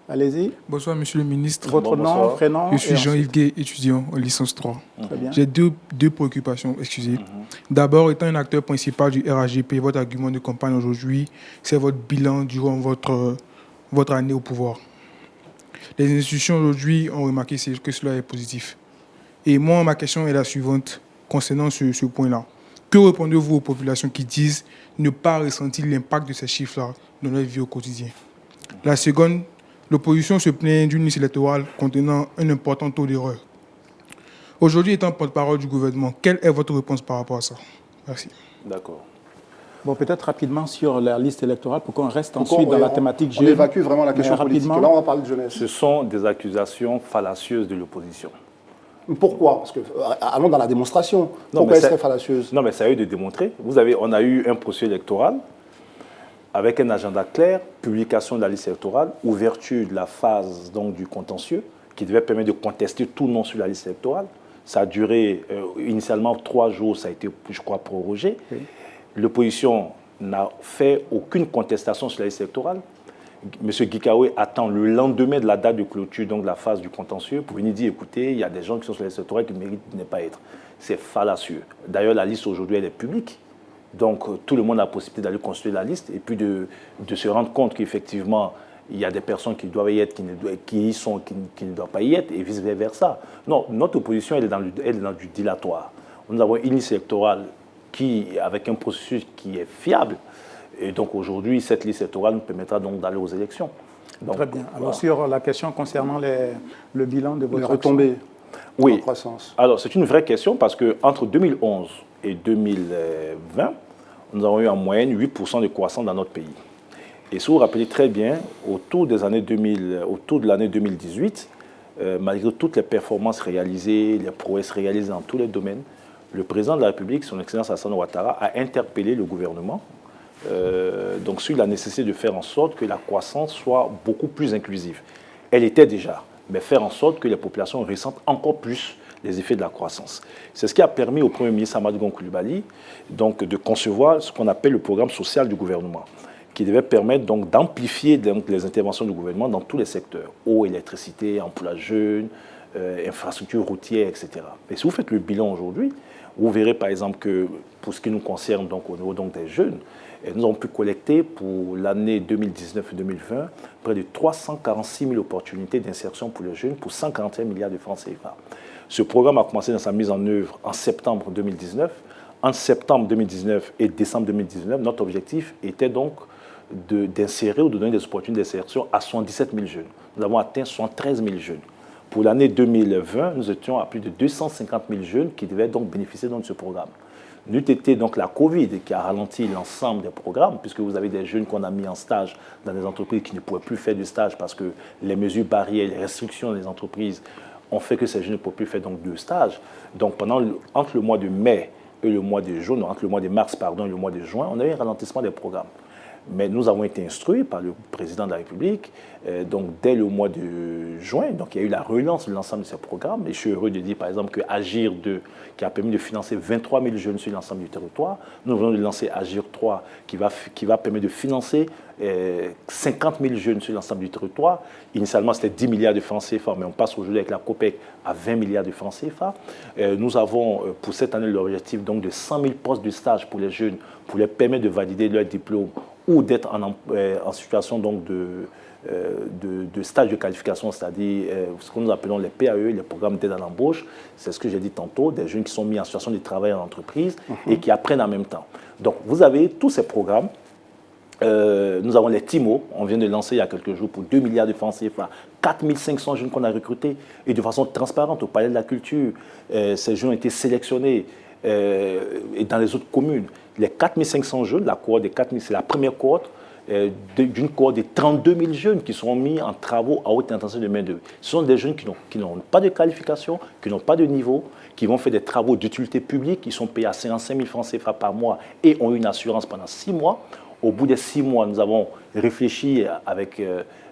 Allez-y. Bonsoir, monsieur le ministre. Votre nom, prénom. Je suis Jean-Yves Gay, étudiant en licence 3. Très bien. J'ai deux préoccupations, excusez. D'abord, étant un acteur principal du RHGP, votre argument de campagne aujourd'hui, c'est votre bilan durant votre année au pouvoir. Les institutions aujourd'hui ont remarqué que cela est positif. Et moi, ma question est la suivante concernant ce point-là. Que répondez-vous aux populations qui disent ne pas ressentir l'impact de ces chiffres-là dans leur vie au quotidien? La seconde, l'opposition se plaint d'une liste électorale contenant un important taux d'erreur. Aujourd'hui, étant porte-parole du gouvernement, quelle est votre réponse par rapport à ça? Merci. D'accord. Bon, peut-être rapidement sur la liste électorale pour qu'on reste ensuite dans la thématique jeune. On évacue vraiment la question politique. Là, on va parler de jeunesse. Ce sont des accusations fallacieuses de l'opposition. Pourquoi? Parce que, allons dans la démonstration. Pourquoi est-ce fallacieuse? Non, mais ça a eu de démontrer. On a eu un processus électoral avec un agenda clair, publication de la liste électorale, ouverture de la phase donc, du contentieux, qui devait permettre de contester tout nom sur la liste électorale. Ça a duré initialement 3 jours, ça a été, je crois, prorogé. Oui. L'opposition n'a fait aucune contestation sur la liste électorale. M. Gikawe attend le lendemain de la date de clôture, donc de la phase du contentieux, pour venir dire, écoutez, il y a des gens qui sont sur la liste électorale qui méritent de ne pas être. C'est fallacieux. D'ailleurs, la liste aujourd'hui, elle est publique. Donc, tout le monde a la possibilité d'aller construire la liste et puis de se rendre compte qu'effectivement, il y a des personnes qui doivent y être, qui ne doivent pas y être, et vice-versa. Non, notre opposition, elle est dans du dilatoire. Nous avons une liste électorale avec un processus qui est fiable. Et donc, aujourd'hui, cette liste électorale nous permettra donc d'aller aux élections. Donc, très bien. Alors, voilà. Sur la question concernant le bilan de votre retombées oui. en croissance. Alors, c'est une vraie question parce qu'entre 2011 et 2020, nous avons eu en moyenne 8% de croissance dans notre pays. Et si vous vous rappelez très bien, autour de l'année 2018, malgré toutes les performances réalisées, les prouesses réalisées dans tous les domaines, le président de la République, son Excellence Alassane Ouattara, a interpellé le gouvernement donc sur la nécessité de faire en sorte que la croissance soit beaucoup plus inclusive. Elle était déjà, mais faire en sorte que les populations ressentent encore plus les effets de la croissance. C'est ce qui a permis au Premier ministre Amadou Gon Coulibaly donc, de concevoir ce qu'on appelle le programme social du gouvernement, qui devait permettre donc d'amplifier les interventions du gouvernement dans tous les secteurs, eau, électricité, emploi jeunes, infrastructures routières, etc. Et si vous faites le bilan aujourd'hui, vous verrez par exemple que pour ce qui nous concerne donc, au niveau donc, des jeunes, nous avons pu collecter pour l'année 2019 et 2020 près de 346 000 opportunités d'insertion pour les jeunes pour 141 milliards de francs CFA. Ce programme a commencé dans sa mise en œuvre en septembre 2019. En septembre 2019 et décembre 2019, notre objectif était donc d'insérer ou de donner des opportunités d'insertion à 77 000 jeunes. Nous avons atteint 73 000 jeunes. Pour l'année 2020, nous étions à plus de 250 000 jeunes qui devaient donc bénéficier de ce programme. N'eût été donc la Covid qui a ralenti l'ensemble des programmes, puisque vous avez des jeunes qu'on a mis en stage dans des entreprises qui ne pouvaient plus faire de stage parce que les mesures barrières, les restrictions des entreprises ont fait que ces jeunes ne pouvaient plus faire donc de stage. Donc entre le mois de mai et le mois de juin, entre le mois de mars et le mois de juin, on a eu un ralentissement des programmes. Mais nous avons été instruits par le président de la République, donc dès le mois de juin, donc il y a eu la relance de l'ensemble de ces programmes. Et je suis heureux de dire par exemple que Agir 2, qui a permis de financer 23 000 jeunes sur l'ensemble du territoire, nous venons de lancer Agir 3, qui va permettre de financer 50 000 jeunes sur l'ensemble du territoire. Initialement, c'était 10 milliards de francs CFA, mais on passe aujourd'hui avec la COPEC à 20 milliards de francs CFA. Nous avons pour cette année l'objectif donc de 100 000 postes de stage pour les jeunes, pour les permettre de valider leur diplôme ou d'être en situation donc de stage de qualification, c'est-à-dire ce que nous appelons les PAE, les programmes d'aide à l'embauche. C'est ce que j'ai dit tantôt, des jeunes qui sont mis en situation de travail en entreprise et qui apprennent en même temps. Donc, vous avez tous ces programmes. Nous avons les TIMO, on vient de lancer il y a quelques jours pour 2 milliards de francs CFA, 4500 jeunes qu'on a recrutés et de façon transparente au Palais de la Culture. Ces jeunes ont été sélectionnés et dans les autres communes. Les 4500 jeunes, la cohorte des 4000, c'est la première cohorte d'une cohorte de 32 000 jeunes qui seront mis en travaux à haute intensité de main-d'œuvre. Ce sont des jeunes qui n'ont pas de qualification, qui n'ont pas de niveau, qui vont faire des travaux d'utilité publique, qui sont payés à 55 000 francs CFA par mois et ont une assurance pendant 6 mois. Au bout des 6 mois, nous avons réfléchi avec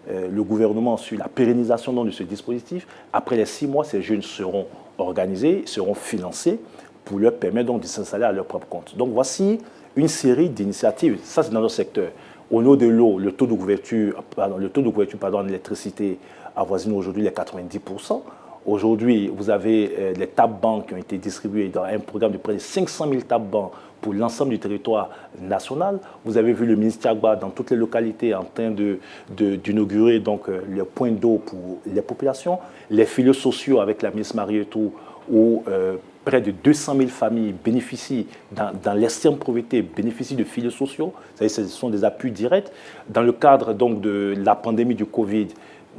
le gouvernement sur la pérennisation de ce dispositif. Après les 6 mois, ces jeunes seront organisés, seront financés pour leur permettre donc de s'installer à leur propre compte. Donc voici une série d'initiatives. Ça, c'est dans notre secteur. Au niveau de l'eau, le taux de couverture en électricité avoisine aujourd'hui les 90%. Aujourd'hui, vous avez les tables-bancs qui ont été distribués dans un programme de près de 500 000 tables-bancs pour l'ensemble du territoire national. Vous avez vu le ministère Agba dans toutes les localités en train d'inaugurer donc le point d'eau pour les populations. Les filets sociaux avec la ministre Marietou, où près de 200 000 familles bénéficient, dans l'extrême pauvreté, bénéficient de filets sociaux. Ce sont des appuis directs. Dans le cadre donc, de la pandémie du Covid,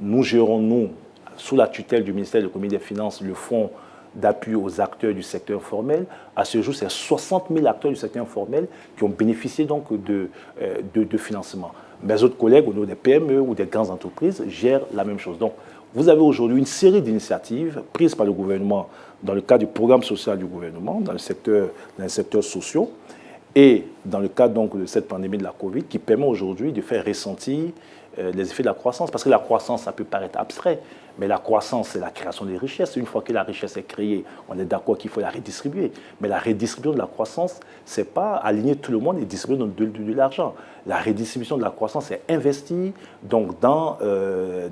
nous gérons, nous, sous la tutelle du ministère de l'Économie et des Finances, le fonds d'appui aux acteurs du secteur informel. À ce jour, c'est 60 000 acteurs du secteur informel qui ont bénéficié donc de financement. Mes autres collègues au niveau des PME ou des grandes entreprises gèrent la même chose. Donc, vous avez aujourd'hui une série d'initiatives prises par le gouvernement dans le cadre du programme social du gouvernement, dans les secteurs sociaux, et dans le cadre donc, de cette pandémie de la Covid, qui permet aujourd'hui de faire ressentir les effets de la croissance. Parce que la croissance, ça peut paraître abstrait, mais la croissance, c'est la création des richesses. Une fois que la richesse est créée, on est d'accord qu'il faut la redistribuer. Mais la redistribution de la croissance, ce n'est pas aligner tout le monde et distribuer de l'argent. La redistribution de la croissance, c'est investir donc, dans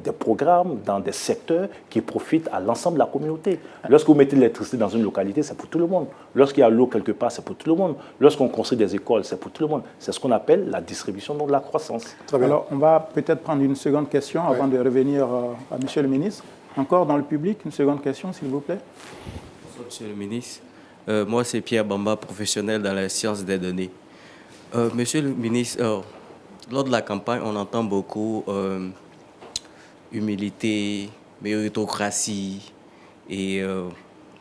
des programmes, dans des secteurs qui profitent à l'ensemble de la communauté. Lorsque vous mettez de l'électricité dans une localité, c'est pour tout le monde. Lorsqu'il y a l'eau quelque part, c'est pour tout le monde. Lorsqu'on construit des écoles, c'est pour tout le monde. C'est ce qu'on appelle la distribution donc, de la croissance. Très bien. Alors, on va peut-être prendre une seconde question avant de revenir à M. le ministre. Encore dans le public, une seconde question, s'il vous plaît. Bonsoir, Monsieur le ministre. Moi, c'est Pierre Bamba, professionnel dans la science des données. Monsieur le ministre, lors de la campagne, on entend beaucoup humilité, méritocratie et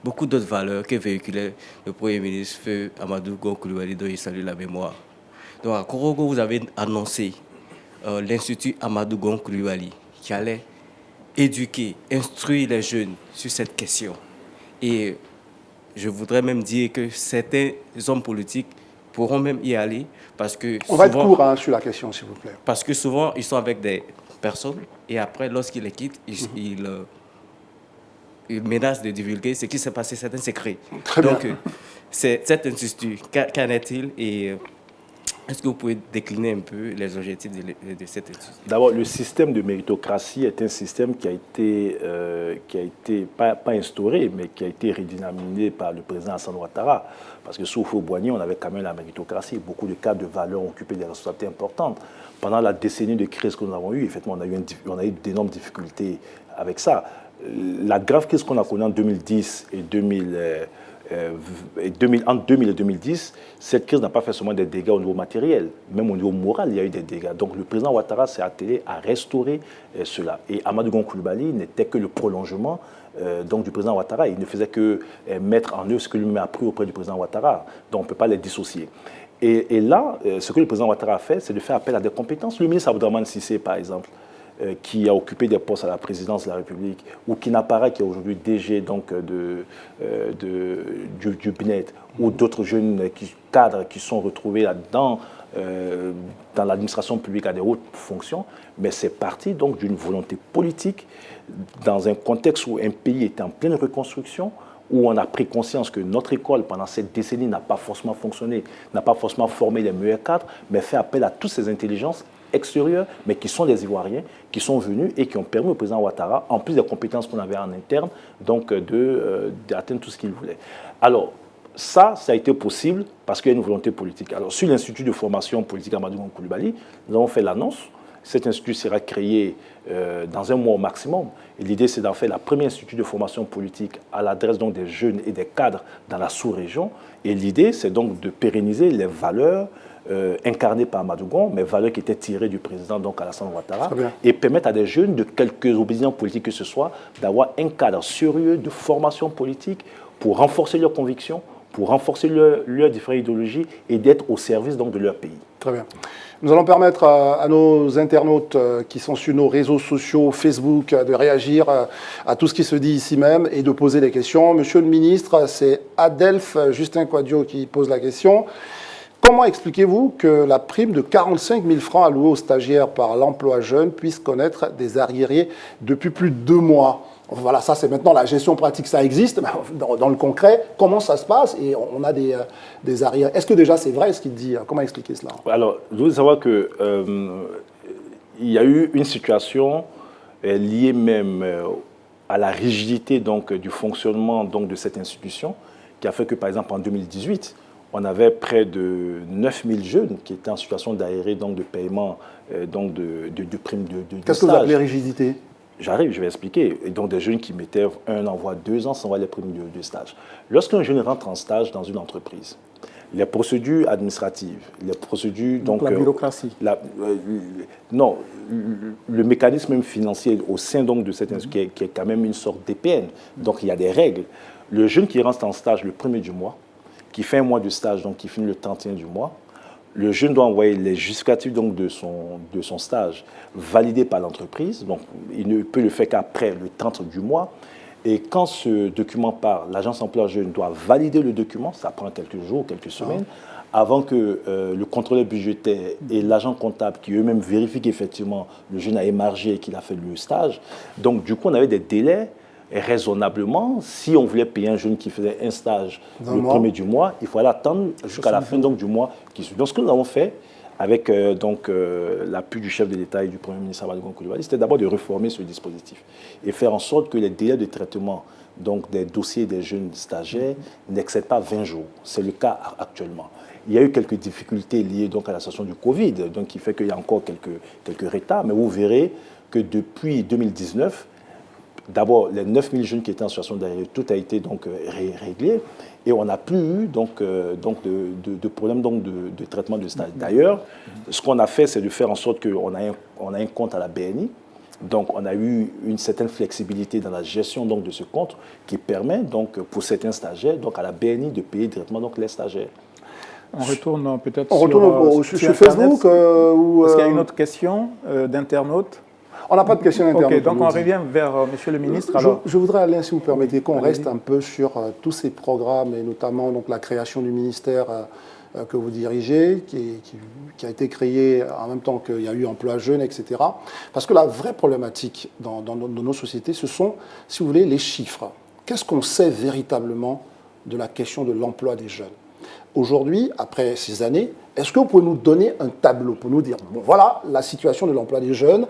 beaucoup d'autres valeurs que véhiculait le Premier ministre, Feu Amadou Gon Coulibaly, dont il salue la mémoire. Donc, à Korogo, vous avez annoncé l'Institut Amadou Gon Coulibaly qui allait éduquer, instruire les jeunes sur cette question. Et je voudrais même dire que certains hommes politiques pourront même y aller parce que... On va être court sur la question, s'il vous plaît. Parce que souvent, ils sont avec des personnes et après, lorsqu'ils les quittent, ils menacent de divulguer ce qui s'est passé, certains secrets. Très Donc, bien. cet institut, qu'en est-il et est-ce que vous pouvez décliner un peu les objectifs de cet institut? D'abord, le système de méritocratie est un système qui a été pas instauré, mais qui a été redynamisé par le président Alassane Ouattara. Parce que sous Houphouët-Boigny, on avait quand même la méritocratie. Beaucoup de cadres de valeur ont occupé des responsabilités importantes. Pendant la décennie de crise que nous avons eue, effectivement, on a eu d'énormes difficultés avec ça. La grave crise qu'on a connue en 2010 et entre 2000 et 2010, cette crise n'a pas fait seulement des dégâts au niveau matériel, même au niveau moral, il y a eu des dégâts. Donc le président Ouattara s'est attelé à restaurer cela. Et Amadou Gon Coulibaly n'était que le prolongement donc, du président Ouattara. Il ne faisait que mettre en œuvre ce que lui-même a appris auprès du président Ouattara. Donc on ne peut pas les dissocier. Et là, ce que le président Ouattara a fait, c'est de faire appel à des compétences. Le ministre Abdrahmane Cissé, par exemple, qui a occupé des postes à la présidence de la République, ou qui n'apparaît, qui est aujourd'hui DG donc, du BNET, ou d'autres jeunes cadres qui sont retrouvés là-dedans, dans l'administration publique à des hautes fonctions, mais c'est parti donc d'une volonté politique, dans un contexte où un pays est en pleine reconstruction, où on a pris conscience que notre école, pendant cette décennie, n'a pas forcément fonctionné, n'a pas forcément formé les meilleurs cadres, mais fait appel à toutes ces intelligences extérieures, mais qui sont des Ivoiriens, qui sont venus et qui ont permis au président Ouattara, en plus des compétences qu'on avait en interne, donc d'atteindre tout ce qu'il voulait. Alors, ça a été possible parce qu'il y a une volonté politique. Alors, sur l'Institut de formation politique Amadou Gon Coulibaly, nous avons fait l'annonce Cet institut sera créé dans un mois au maximum. Et l'idée, c'est d'en faire la première institut de formation politique à l'adresse donc des jeunes et des cadres dans la sous-région. Et l'idée, c'est donc de pérenniser les valeurs incarnées par Amadou Gon, mais valeurs qui étaient tirées du président donc Alassane Ouattara, et permettre à des jeunes de quelques opposants politiques que ce soit d'avoir un cadre sérieux de formation politique pour renforcer leurs convictions, pour renforcer leurs différentes idéologies et d'être au service donc de leur pays. Très bien. Nous allons permettre à nos internautes qui sont sur nos réseaux sociaux, Facebook, de réagir à tout ce qui se dit ici même et de poser des questions. Monsieur le ministre, c'est Adelph Justin Quadio qui pose la question. Comment expliquez-vous que la prime de 45 000 francs allouée aux stagiaires par l'emploi jeune puisse connaître des arriérés depuis plus de 2 mois? Voilà, ça c'est maintenant la gestion pratique, ça existe. Dans le concret, comment ça se passe? Et on a des arriérés. Est-ce que déjà c'est vrai ce qu'il dit? Comment expliquer cela? Alors, je veux savoir qu'il y a eu une situation liée même à la rigidité donc, du fonctionnement donc, de cette institution qui a fait que, par exemple, en 2018, on avait près de 9 000 jeunes qui étaient en situation d'arrêt donc de paiement donc de primes de Qu'est-ce que vous appelez rigidité? J'arrive, je vais expliquer. Et donc des jeunes qui mettaient 1 an, voire 2 ans sans avoir les primes de stage. Lorsqu'un jeune rentre en stage dans une entreprise, les procédures administratives, les procédures... Donc la bureaucratie. Non, le mécanisme même financier au sein donc, de cette institution qui est quand même une sorte d'EPN. Donc il y a des règles. Le jeune qui rentre en stage le 1er du mois, qui fait 1 mois de stage, donc qui finit le 31 du mois, le jeune doit envoyer les justificatifs donc, de son stage validés par l'entreprise. Donc, il ne peut le faire qu'après le 30 du mois. Et quand ce document part, l'agence emploi jeune doit valider le document, ça prend quelques jours, quelques semaines, avant que le contrôleur budgétaire et l'agent comptable qui eux-mêmes vérifient qu'effectivement le jeune a émargé et qu'il a fait le stage. Donc, du coup, on avait des délais. Et raisonnablement, si on voulait payer un jeune qui faisait un stage le 1er du mois, il fallait attendre jusqu'à la fin donc, du mois qui suit. Donc ce que nous avons fait avec l'appui du chef de l'État et du Premier ministre Amadou Gon Coulibaly, c'était d'abord de réformer ce dispositif et faire en sorte que les délais de traitement donc, des dossiers des jeunes stagiaires n'excèdent pas 20 jours. C'est le cas actuellement. Il y a eu quelques difficultés liées donc, à la situation du Covid, donc, qui fait qu'il y a encore quelques retards, mais vous verrez que depuis 2019, d'abord, les 9 000 jeunes qui étaient en situation d'arrêt, tout a été donc réglé et on n'a plus eu de problème donc, de traitement de stage. D'ailleurs, ce qu'on a fait, c'est de faire en sorte qu'on a un compte à la BNI. Donc, on a eu une certaine flexibilité dans la gestion donc, de ce compte qui permet donc, pour certains stagiaires donc, à la BNI de payer directement donc, les stagiaires. On retourne peut-être sur Facebook Est-ce qu'il y a une autre question d'internaute? On n'a pas de questions internes. Ok, donc on revient vers Monsieur le ministre. Je voudrais, Alain, si vous permettez, qu'on reste un peu sur tous ces programmes, et notamment donc, la création du ministère que vous dirigez, qui a été créé en même temps qu'il y a eu emploi jeune, etc. Parce que la vraie problématique dans nos sociétés, ce sont, si vous voulez, les chiffres. Qu'est-ce qu'on sait véritablement de la question de l'emploi des jeunes? Aujourd'hui, après ces années, est-ce que vous pouvez nous donner un tableau pour nous dire, bon, voilà la situation de l'emploi des jeunes,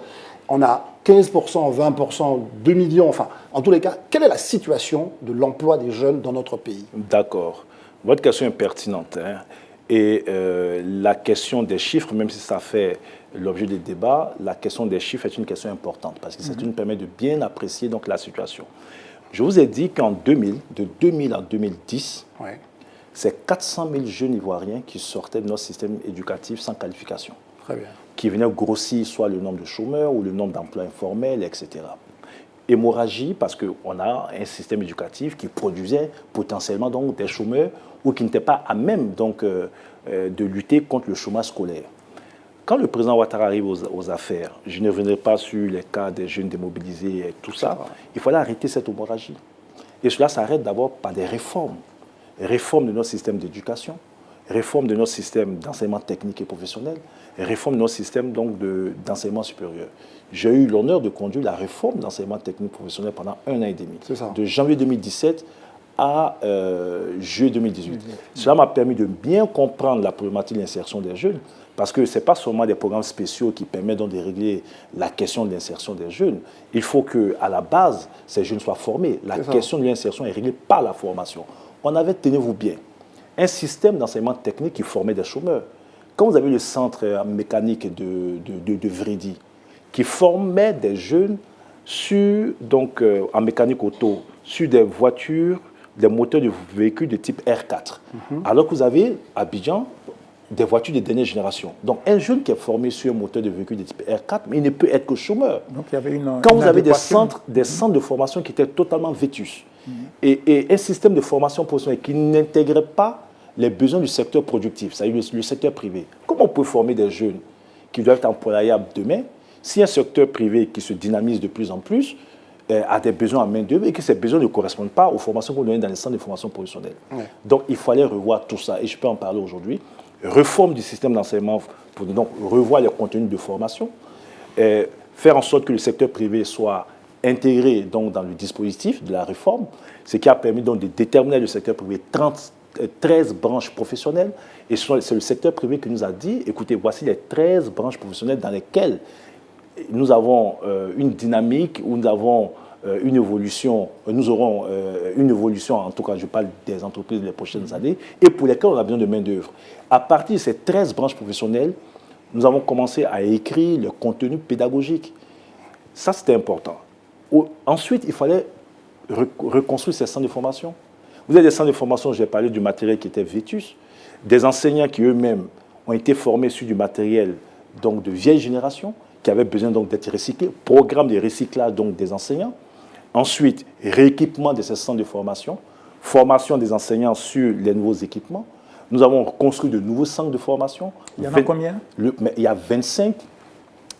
on a 15%, 20%, 2 millions, enfin, en tous les cas, quelle est la situation de l'emploi des jeunes dans notre pays? D'accord. Votre question est pertinente. Hein. Et la question des chiffres, même si ça fait l'objet des débats, la question des chiffres est une question importante parce que ça nous permet de bien apprécier donc, la situation. Je vous ai dit qu'en 2000, de 2000 à 2010, c'est 400 000 jeunes Ivoiriens qui sortaient de notre système éducatif sans qualification. Très bien. Qui venaient grossir soit le nombre de chômeurs ou le nombre d'emplois informels, etc. Hémorragie parce qu'on a un système éducatif qui produisait potentiellement donc, des chômeurs ou qui n'étaient pas à même donc, de lutter contre le chômage scolaire. Quand le président Ouattara arrive aux affaires, je ne reviendrai pas sur les cas des jeunes démobilisés et tout ça, il fallait arrêter cette hémorragie. Et cela s'arrête d'abord par des réformes. Réforme de notre système d'éducation, réforme de notre système d'enseignement technique et professionnel, réforme de notre système d'enseignement supérieur. J'ai eu l'honneur de conduire la réforme de l'enseignement technique et professionnel pendant 1 an et demi, de janvier 2017 à juillet 2018. Cela m'a permis de bien comprendre la problématique de l'insertion des jeunes, parce que ce n'est pas seulement des programmes spéciaux qui permettent donc de régler la question de l'insertion des jeunes. Il faut qu'à la base, ces jeunes soient formés. La question de l'insertion est réglée par la formation. On avait, tenez-vous bien, un système d'enseignement technique qui formait des chômeurs. quand vous avez le centre mécanique de Vridi, qui formait des jeunes en mécanique auto, sur des voitures, des moteurs de véhicules de type R4. Alors que vous avez, à Abidjan, des voitures de dernière génération. Donc, un jeune qui est formé sur un moteur de véhicule de type R4, mais il ne peut être que chômeur. Donc, il y avait quand vous avez des centres de formation qui étaient totalement vétus, et un système de formation professionnelle qui n'intégrait pas les besoins du secteur productif, c'est-à-dire le secteur privé, comment on peut former des jeunes qui doivent être employables demain si un secteur privé qui se dynamise de plus en plus a des besoins en main-d'œuvre et que ces besoins ne correspondent pas aux formations qu'on donne dans les centres de formation professionnelle. Donc, il fallait revoir tout ça, et je peux en parler aujourd'hui. Réforme du système d'enseignement pour donc revoir les contenus de formation, faire en sorte que le secteur privé soit intégré donc, dans le dispositif de la réforme, ce qui a permis donc, de déterminer le secteur privé 13 branches professionnelles. Et c'est le secteur privé qui nous a dit, écoutez, voici les 13 branches professionnelles dans lesquelles nous avons une dynamique, où nous avons une évolution, nous aurons une évolution, en tout cas je parle des entreprises les prochaines années, et pour lesquelles on a besoin de main-d'œuvre. À partir de ces 13 branches professionnelles, nous avons commencé à écrire le contenu pédagogique. Ça, c'était important. Ensuite, il fallait reconstruire ces centres de formation. Vous avez des centres de formation, j'ai parlé du matériel qui était vétus, des enseignants qui eux-mêmes ont été formés sur du matériel donc, de vieille génération, qui avaient besoin d'être recyclés, programme de recyclage donc, des enseignants. Ensuite, rééquipement de ces centres de formation, formation des enseignants sur les nouveaux équipements. Nous avons construit de nouveaux centres de formation. Il y en a combien? Il y a 25.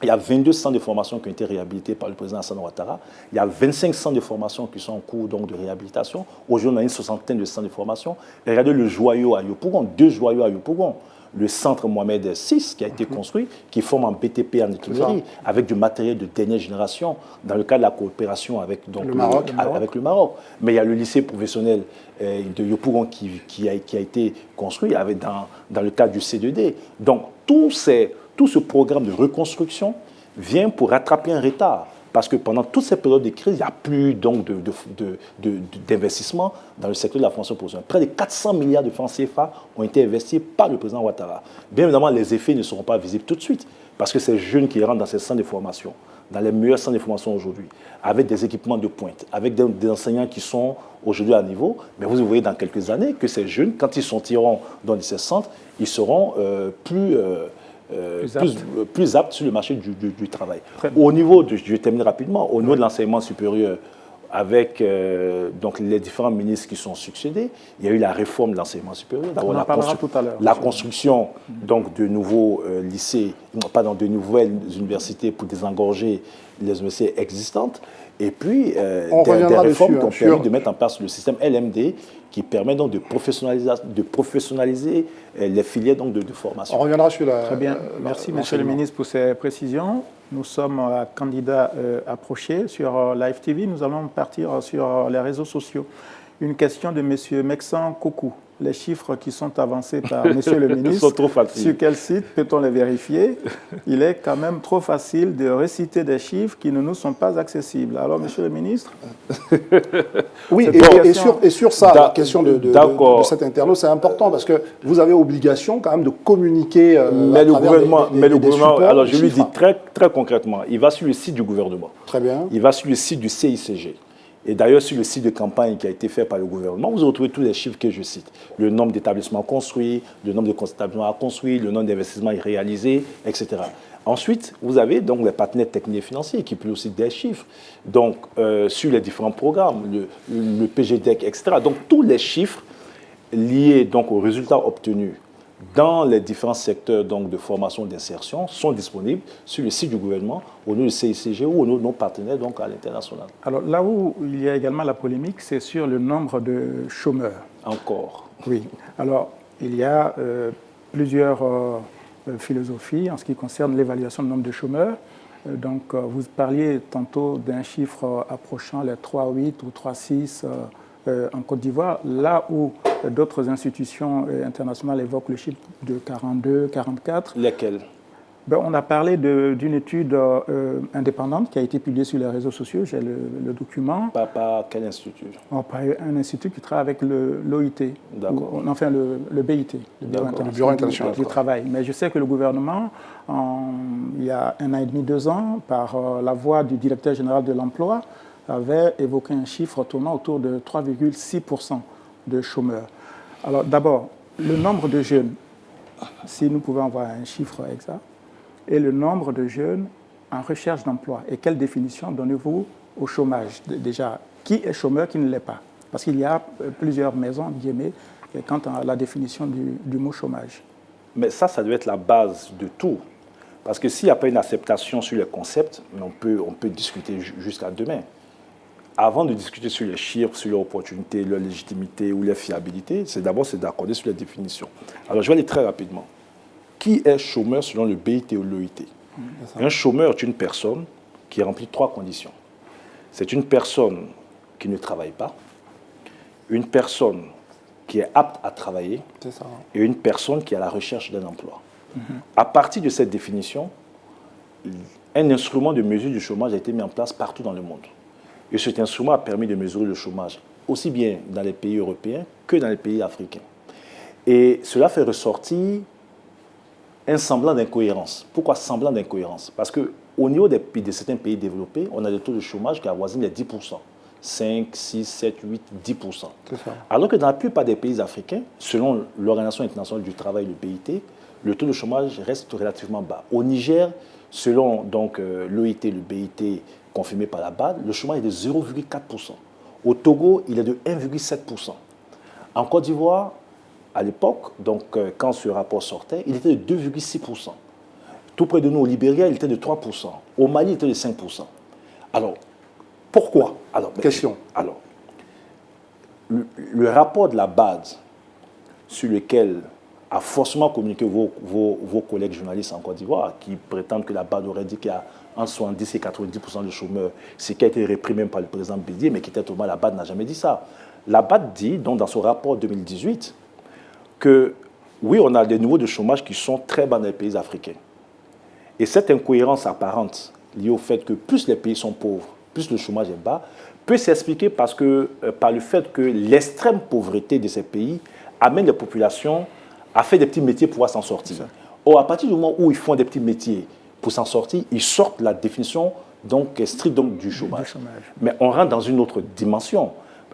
Il y a 22 centres de formation qui ont été réhabilités par le président Hassan Ouattara. Il y a 25 centres de formation qui sont en cours donc, de réhabilitation. Aujourd'hui, on a une soixantaine de centres de formation. Et regardez le joyau à Yopougon, 2 joyaux à Yopougon. Le centre Mohamed VI qui a été construit, qui forme en BTP en hôtellerie, avec du matériel de dernière génération, dans le cadre de la coopération avec donc, avec le Maroc. Mais il y a le lycée professionnel de Yopougon qui a été construit dans le cadre du C2D. Donc, tout ce programme de reconstruction vient pour rattraper un retard. Parce que pendant toutes ces périodes de crise, il n'y a plus donc d'investissement dans le secteur de la formation professionnelle. Près de 400 milliards de francs CFA ont été investis par le président Ouattara. Bien évidemment, les effets ne seront pas visibles tout de suite, parce que ces jeunes qui rentrent dans ces centres de formation, dans les meilleurs centres de formation aujourd'hui, avec des équipements de pointe, avec des enseignants qui sont aujourd'hui à niveau, mais vous voyez dans quelques années que ces jeunes, quand ils sortiront dans ces centres, ils seront plus aptes sur le marché du travail. Au niveau, je termine rapidement, au niveau de l'enseignement supérieur, avec donc les différents ministres qui sont succédés, il y a eu la réforme de l'enseignement supérieur. On en parlera tout à l'heure. La construction donc, de nouveaux lycées, pardon, de nouvelles universités pour désengorger les universités existantes. Et puis, des réformes qui ont permis de mettre en place le système LMD qui permet donc de professionnaliser les filières donc, de formation. On reviendra sur la... Très bien. Merci, Monsieur le ministre, pour ces précisions. Nous sommes candidats approchés sur Live TV. Nous allons partir sur les réseaux sociaux. Une question de M. Mexan Kokou. Les chiffres qui sont avancés par M. le ministre, sont trop faciles. Sur quel site peut-on les vérifier? Il est quand même trop facile de réciter des chiffres qui ne nous sont pas accessibles. Alors, M. le ministre? Oui, et sur ça, la question de cet internaute, c'est important parce que vous avez obligation quand même de communiquer mais le gouvernement, supports, alors je lui dis très concrètement, il va sur le site du gouvernement. Très bien. Il va sur le site du CICG. Et d'ailleurs, sur le site de campagne qui a été fait par le gouvernement, vous retrouvez tous les chiffres que je cite. Le nombre d'établissements construits, le nombre d'établissements à construire, le nombre d'investissements réalisés, etc. Ensuite, vous avez donc les partenaires techniques et financiers qui publient aussi des chiffres. Donc, sur les différents programmes, le PGDEC, etc. Donc, tous les chiffres liés donc, aux résultats obtenus dans les différents secteurs donc, de formation et d'insertion sont disponibles sur le site du gouvernement, au nom du CICG ou au nom de nos partenaires donc, à l'international. Alors là où il y a également la polémique, c'est sur le nombre de chômeurs. Encore. Oui. Alors, il y a plusieurs philosophies en ce qui concerne l'évaluation du nombre de chômeurs. Donc, vous parliez tantôt d'un chiffre approchant les 3,8 ou 3,6 en Côte d'Ivoire, là où d'autres institutions internationales évoquent le chiffre de 42, 44. Lesquelles? On a parlé d'une étude indépendante qui a été publiée sur les réseaux sociaux. J'ai le document. Par quel institut? Par un institut qui travaille avec l'OIT. D'accord. Enfin, le BIT, le Bureau international du travail. Mais je sais que le gouvernement, il y a 1 an et demi, 2 ans, par la voix du directeur général de l'emploi, avait évoqué un chiffre tournant autour de 3,6% de chômeurs. Alors d'abord, le nombre de jeunes, si nous pouvons avoir un chiffre exact, et le nombre de jeunes en recherche d'emploi. Et quelle définition donnez-vous au chômage? Déjà, qui est chômeur, qui ne l'est pas? Parce qu'il y a plusieurs maisons, guillemets, quant à la définition du mot chômage. Mais ça doit être la base de tout. Parce que s'il n'y a pas une acceptation sur les concepts, on peut discuter jusqu'à demain. Avant de discuter sur les chiffres, sur leur opportunité, leur légitimité ou leur fiabilité, c'est d'accorder sur les définitions. Alors, je vais aller très rapidement. Qui est chômeur selon le BIT ou l'OIT? Un chômeur est une personne qui remplit 3 conditions. C'est une personne qui ne travaille pas, une personne qui est apte à travailler et une personne qui est à la recherche d'un emploi. À partir de cette définition, un instrument de mesure du chômage a été mis en place partout dans le monde. Et cet instrument a permis de mesurer le chômage aussi bien dans les pays européens que dans les pays africains. Et cela fait ressortir un semblant d'incohérence. Pourquoi semblant d'incohérence? Parce qu'au niveau de certains pays développés, on a des taux de chômage qui avoisinent les 10%. 5, 6, 7, 8, 10%. Alors que dans la plupart des pays africains, selon l'Organisation internationale du travail, le BIT, le taux de chômage reste relativement bas. Au Niger, selon l'OIT, le BIT confirmé par la BAD, le chômage est de 0,4%. Au Togo, il est de 1,7%. En Côte d'Ivoire, à l'époque, quand ce rapport sortait, il était de 2,6%. Tout près de nous, au Libéria, il était de 3%. Au Mali, il était de 5%. Alors, pourquoi? Question. Alors, le rapport de la BAD, sur lequel a forcément communiqué vos collègues journalistes en Côte d'Ivoire, qui prétendent que la BAD aurait dit qu'il y a entre 70 et 90% de chômeurs, ce qui a été repris même par le président Bédier, mais qui était totalement, la BAD n'a jamais dit ça. La BAD dit, donc, dans son rapport 2018, que oui, on a des niveaux de chômage qui sont très bas dans les pays africains. Et cette incohérence apparente liée au fait que plus les pays sont pauvres, plus le chômage est bas, peut s'expliquer par le fait que l'extrême pauvreté de ces pays amène les populations à faire des petits métiers pour pouvoir s'en sortir. Or, à partir du moment où ils font des petits métiers pour s'en sortir, ils sortent la définition stricte du chômage. Mais on rentre dans une autre dimension.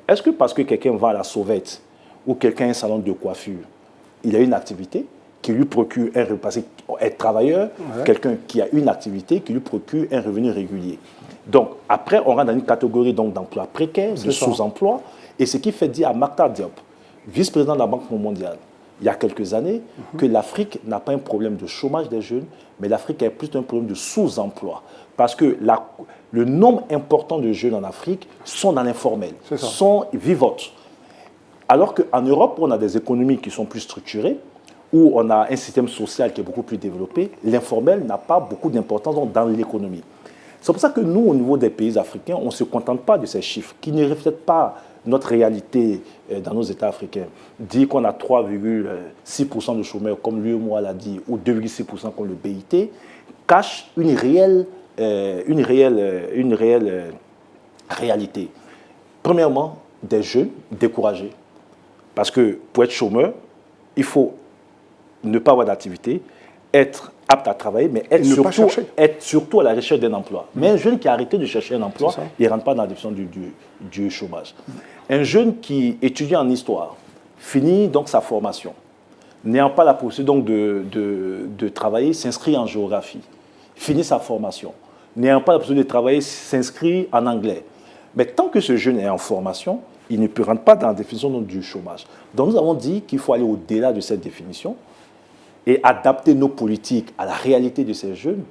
Est-ce que parce que quelqu'un va à la sauvette ou quelqu'un a un salon de coiffure, il a une activité qui lui procure un revenu, parce qu'être travailleur, quelqu'un qui a une activité qui lui procure un revenu régulier. Donc, après, on rentre dans une catégorie d'emploi précaire, de sous-emploi, et ce qui fait dire à Mactar Diop, vice-président de la Banque mondiale, il y a quelques années, que l'Afrique n'a pas un problème de chômage des jeunes, mais l'Afrique a plus un problème de sous-emploi. Parce que le nombre important de jeunes en Afrique sont dans l'informel, vivotent. Alors qu'en Europe, on a des économies qui sont plus structurées, où on a un système social qui est beaucoup plus développé, l'informel n'a pas beaucoup d'importance dans l'économie. C'est pour ça que nous, au niveau des pays africains, on ne se contente pas de ces chiffres qui ne reflètent pas notre réalité dans nos États africains. Dire qu'on a 3,6% de chômeurs, comme l'UEMOA l'a dit, ou 2,6% comme le BIT, cache une réelle réalité. Premièrement, des jeunes découragés. Parce que pour être chômeur, il faut ne pas avoir d'activité, être apte à travailler, mais être surtout à la recherche d'un emploi. Mais un jeune qui a arrêté de chercher un emploi, il ne rentre pas dans la définition du chômage. Un jeune qui étudie en histoire, finit donc sa formation, n'ayant pas la possibilité de travailler, s'inscrit en géographie, finit sa formation, n'ayant pas la possibilité de travailler, s'inscrit en anglais. Mais tant que ce jeune est en formation, il ne rentre pas dans la définition du chômage. Donc nous avons dit qu'il faut aller au-delà de cette définition et adapter nos politiques à la réalité de ces jeunes.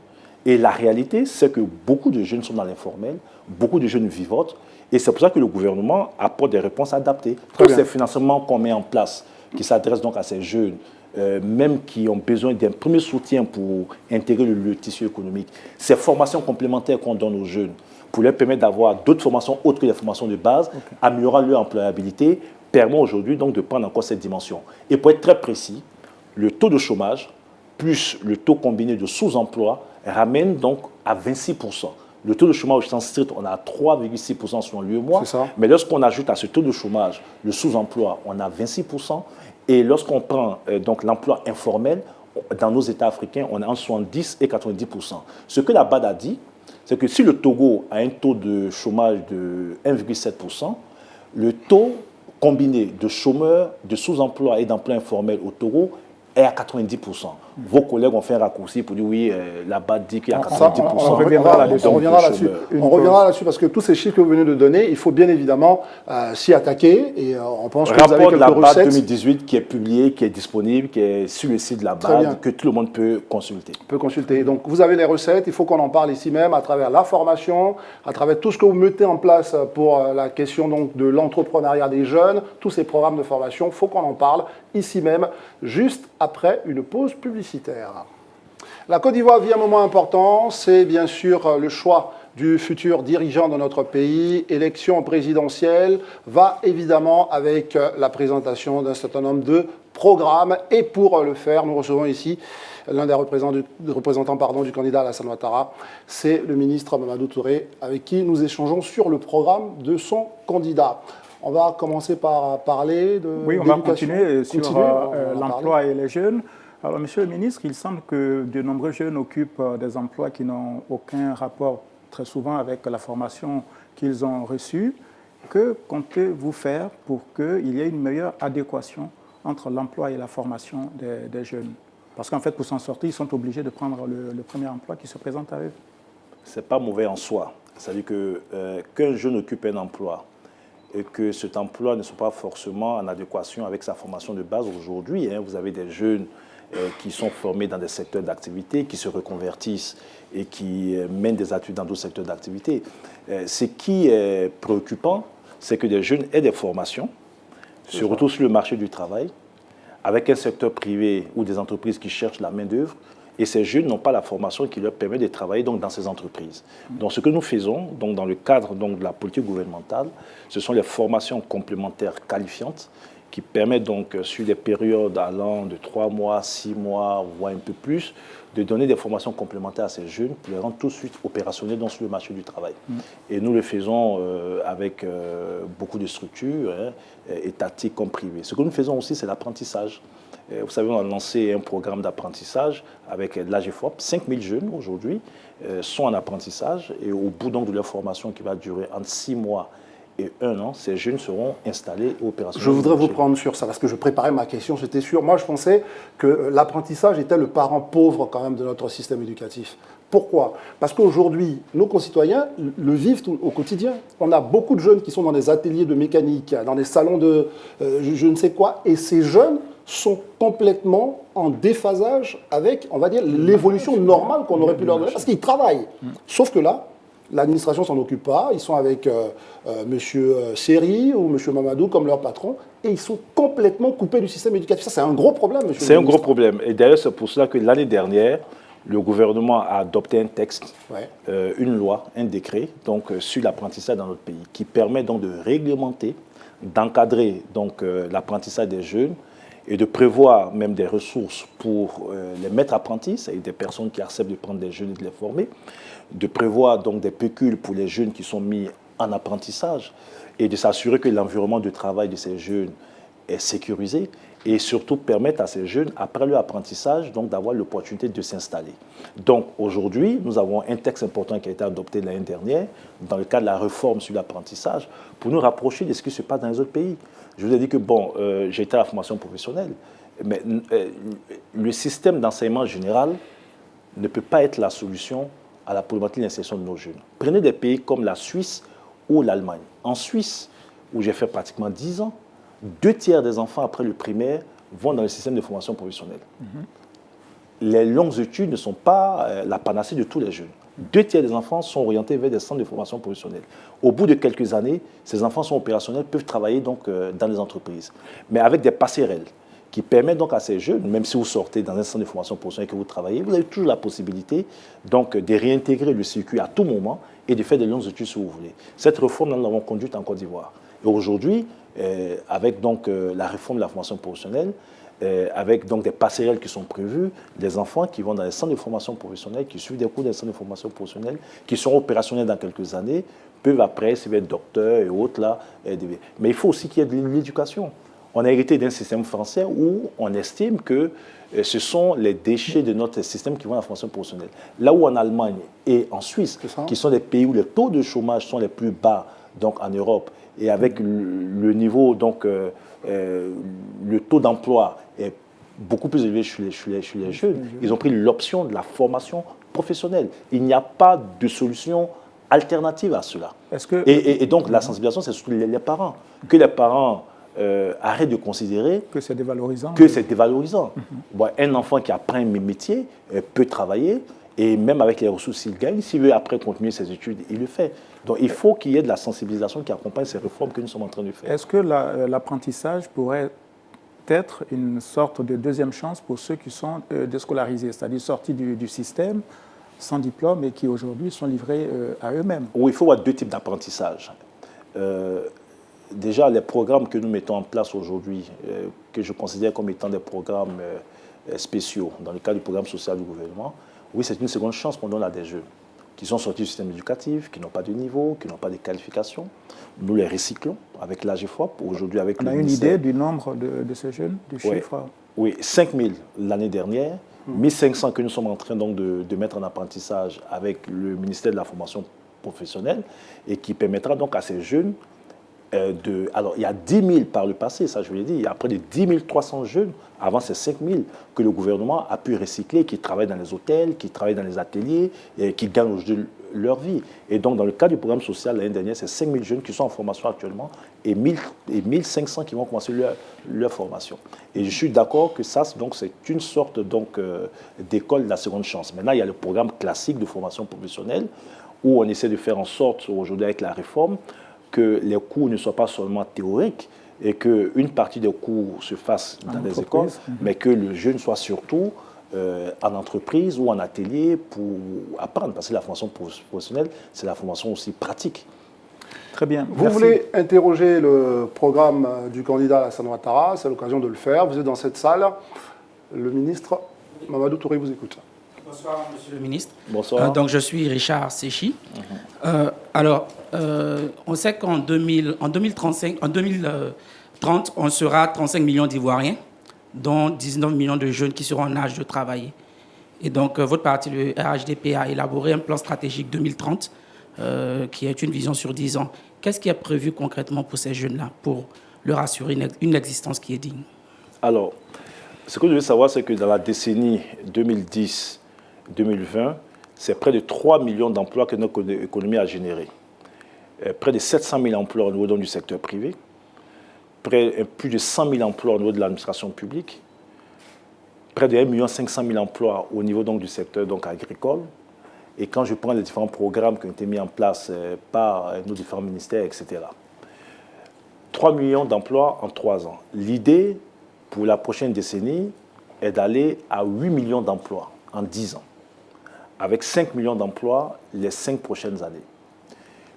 Et la réalité, c'est que beaucoup de jeunes sont dans l'informel, beaucoup de jeunes vivotent, et c'est pour ça que le gouvernement apporte des réponses adaptées. Tous ces financements qu'on met en place, qui s'adressent donc à ces jeunes, même qui ont besoin d'un premier soutien pour intégrer le tissu économique, ces formations complémentaires qu'on donne aux jeunes, pour leur permettre d'avoir d'autres formations autres que les formations de base, améliorant leur employabilité, permet aujourd'hui donc de prendre encore cette dimension. Et pour être très précis, le taux de chômage plus le taux combiné de sous-emploi ramène donc à 26%. Le taux de chômage en strict, on a 3,6% sur l'UEMOA. Mais lorsqu'on ajoute à ce taux de chômage le sous-emploi, on a 26%. Et lorsqu'on prend donc l'emploi informel, dans nos États africains, on est entre 70 et 90%. Ce que la BAD a dit, c'est que si le Togo a un taux de chômage de 1,7%, le taux combiné de chômeurs, de sous-emploi et d'emploi informel au Togo est à 90%. Vos collègues ont fait un raccourci pour dire oui, la BAD dit qu'il y a 90%. On reviendra là-dessus. On reviendra là-dessus parce que tous ces chiffres que vous venez de donner, il faut bien évidemment s'y attaquer. Et on pense que vous avez quelques recettes. Le rapport de la BAD 2018 qui est publié, qui est disponible, qui est sur le site de la BAD, que tout le monde peut consulter. Donc vous avez les recettes, il faut qu'on en parle ici même à travers la formation, à travers tout ce que vous mettez en place pour la question donc, de l'entrepreneuriat des jeunes, tous ces programmes de formation, il faut qu'on en parle ici même, juste après une pause publicitaire. La Côte d'Ivoire vit un moment important, c'est bien sûr le choix du futur dirigeant de notre pays. Élection présidentielle va évidemment avec la présentation d'un certain nombre de programmes. Et pour le faire, nous recevons ici l'un des représentants du candidat Alassane Ouattara, c'est le ministre Mamadou Touré, avec qui nous échangeons sur le programme de son candidat. On va commencer par parler de Oui, on va continuer sur l'emploi et les jeunes. Alors, Monsieur le ministre, il semble que de nombreux jeunes occupent des emplois qui n'ont aucun rapport très souvent avec la formation qu'ils ont reçue. Que comptez-vous faire pour qu'il y ait une meilleure adéquation entre l'emploi et la formation des jeunes? Parce qu'en fait, pour s'en sortir, ils sont obligés de prendre le premier emploi qui se présente à eux. Ce n'est pas mauvais en soi. C'est-à-dire qu'un jeune occupe un emploi et que cet emploi ne soit pas forcément en adéquation avec sa formation de base aujourd'hui. Vous avez des jeunes qui sont formés dans des secteurs d'activité, qui se reconvertissent et qui mènent des études dans d'autres secteurs d'activité. Ce qui est préoccupant, c'est que des jeunes aient des formations, surtout sur le marché du travail, avec un secteur privé ou des entreprises qui cherchent la main-d'œuvre, et ces jeunes n'ont pas la formation qui leur permet de travailler donc, dans ces entreprises. Donc ce que nous faisons donc, dans le cadre donc, de la politique gouvernementale, ce sont les formations complémentaires qualifiantes qui permettent donc, sur des périodes allant de 3 mois, 6 mois, voire un peu plus, de donner des formations complémentaires à ces jeunes pour les rendre tout de suite opérationnels dans le marché du travail. Et nous le faisons avec beaucoup de structures, étatiques comme privées. Ce que nous faisons aussi, c'est l'apprentissage. Vous savez, on a lancé un programme d'apprentissage avec l'AGFOP. 5000 jeunes aujourd'hui sont en apprentissage et au bout donc, de leur formation qui va durer entre 6 mois et 1 an, ces jeunes seront installés et opérationnels. Je voudrais vous prendre sur ça, parce que je préparais ma question, j'étais sûr. Moi, je pensais que l'apprentissage était le parent pauvre quand même de notre système éducatif. Pourquoi? Parce qu'aujourd'hui, nos concitoyens le vivent au quotidien. On a beaucoup de jeunes qui sont dans des ateliers de mécanique, dans des salons de je ne sais quoi, et ces jeunes sont complètement en déphasage avec, on va dire, l'évolution normale qu'on aurait pu leur donner, parce qu'ils travaillent. Sauf que là, l'administration ne s'en occupe pas, ils sont avec M. Seri ou M. Mamadou comme leur patron, et ils sont complètement coupés du système éducatif. Ça, c'est un gros problème, monsieur le ministre. C'est un gros problème. Et d'ailleurs, c'est pour cela que l'année dernière, le gouvernement a adopté un texte, une loi, un décret donc, sur l'apprentissage dans notre pays, qui permet donc de réglementer, d'encadrer donc l'apprentissage des jeunes et de prévoir même des ressources pour les maîtres apprentis, c'est-à-dire des personnes qui acceptent de prendre des jeunes et de les former, de prévoir donc des pécules pour les jeunes qui sont mis en apprentissage et de s'assurer que l'environnement de travail de ces jeunes est sécurisé et surtout permettre à ces jeunes, après leur apprentissage, donc d'avoir l'opportunité de s'installer. Donc aujourd'hui, nous avons un texte important qui a été adopté l'année dernière dans le cadre de la réforme sur l'apprentissage pour nous rapprocher de ce qui se passe dans les autres pays. Je vous ai dit que, bon, j'ai été à la formation professionnelle, mais le système d'enseignement général ne peut pas être la solution à la problématique de l'insertion de nos jeunes. Prenez des pays comme la Suisse ou l'Allemagne. En Suisse, où j'ai fait pratiquement 10 ans, 2 tiers des enfants après le primaire vont dans le système de formation professionnelle. Les longues études ne sont pas la panacée de tous les jeunes. 2 tiers des enfants sont orientés vers des centres de formation professionnelle. Au bout de quelques années, ces enfants sont opérationnels, peuvent travailler donc, dans les entreprises. Mais avec des passerelles qui permettent donc à ces jeunes, même si vous sortez dans un centre de formation professionnelle et que vous travaillez, vous avez toujours la possibilité donc, de réintégrer le circuit à tout moment et de faire des longues études si vous voulez. Cette réforme, nous l'avons conduite en Côte d'Ivoire. Et aujourd'hui, avec donc la réforme de la formation professionnelle, avec donc des passerelles qui sont prévues, des enfants qui vont dans les centres de formation professionnelle, qui suivent des cours des centres de formation professionnelle, qui seront opérationnels dans quelques années, peuvent après se être docteurs et autres là. Mais il faut aussi qu'il y ait de l'éducation. On a hérité d'un système français où on estime que ce sont les déchets de notre système qui vont à la formation professionnelle. Là où en Allemagne et en Suisse, qui sont des pays où les taux de chômage sont les plus bas donc en Europe, et avec le niveau, donc le taux d'emploi est beaucoup plus élevé chez les jeunes, ils ont pris l'option de la formation professionnelle. Il n'y a pas de solution alternative à cela. Et donc la sensibilisation, c'est surtout les parents. Que les parents arrêtent de considérer que c'est dévalorisant. Bon, un enfant qui apprend un métier peut travailler, et même avec les ressources qu'il gagne, s'il veut après continuer ses études, il le fait. Donc il faut qu'il y ait de la sensibilisation qui accompagne ces réformes que nous sommes en train de faire. Est-ce que l'apprentissage pourrait être une sorte de deuxième chance pour ceux qui sont déscolarisés, c'est-à-dire sortis du système, sans diplôme et qui aujourd'hui sont livrés à eux-mêmes? Oui, il faut avoir deux types d'apprentissage. Déjà, les programmes que nous mettons en place aujourd'hui, que je considère comme étant des programmes spéciaux, dans le cadre du programme social du gouvernement, oui, c'est une seconde chance qu'on donne à des jeunes qui sont sortis du système éducatif, qui n'ont pas de niveau, qui n'ont pas de qualification. Nous les recyclons avec l'AGEFOP, aujourd'hui avec le ministère. On a une idée du nombre de ces jeunes, du chiffre? Oui, 5 000 l'année dernière, 1 500 que nous sommes en train donc de mettre en apprentissage avec le ministère de la formation professionnelle, et qui permettra donc à ces jeunes alors, il y a 10 000 par le passé, ça je vous l'ai dit, il y a près de 10 300 jeunes, avant ces 5 000, que le gouvernement a pu recycler, qui travaillent dans les hôtels, qui travaillent dans les ateliers, et qui gagnent aujourd'hui leur vie. Et donc, dans le cadre du programme social, l'année dernière, c'est 5 000 jeunes qui sont en formation actuellement, et 1 500 qui vont commencer leur formation. Et je suis d'accord que ça, c'est une sorte d'école de la seconde chance. Maintenant, il y a le programme classique de formation professionnelle, où on essaie de faire en sorte, aujourd'hui avec la réforme, que les cours ne soient pas seulement théoriques et qu'une partie des cours se fasse dans les écoles, mais que le jeune soit surtout en entreprise ou en atelier pour apprendre. Parce que la formation professionnelle, c'est la formation aussi pratique. Très bien. Vous voulez interroger le programme du candidat Alassane Ouattara, c'est l'occasion de le faire. Vous êtes dans cette salle. Le ministre Mamadou Touré vous écoute. Bonsoir, monsieur le ministre. Bonsoir. Donc, je suis Richard Séchi. On sait qu'en 2030, on sera 35 millions d'Ivoiriens, dont 19 millions de jeunes qui seront en âge de travailler. Et donc, votre parti, le RHDP, a élaboré un plan stratégique 2030, qui est une vision sur 10 ans. Qu'est-ce qui est prévu concrètement pour ces jeunes-là, pour leur assurer une existence qui est digne? Alors, ce que je veux savoir, c'est que dans la décennie 2010-2020, c'est près de 3 millions d'emplois que notre économie a générés. Près de 700 000 emplois au niveau du secteur privé, plus de 100 000 emplois au niveau de l'administration publique, près de 1 500 000 emplois au niveau du secteur agricole. Et quand je prends les différents programmes qui ont été mis en place par nos différents ministères, etc. 3 millions d'emplois en 3 ans. L'idée, pour la prochaine décennie, est d'aller à 8 millions d'emplois en 10 ans, avec 5 millions d'emplois les 5 prochaines années.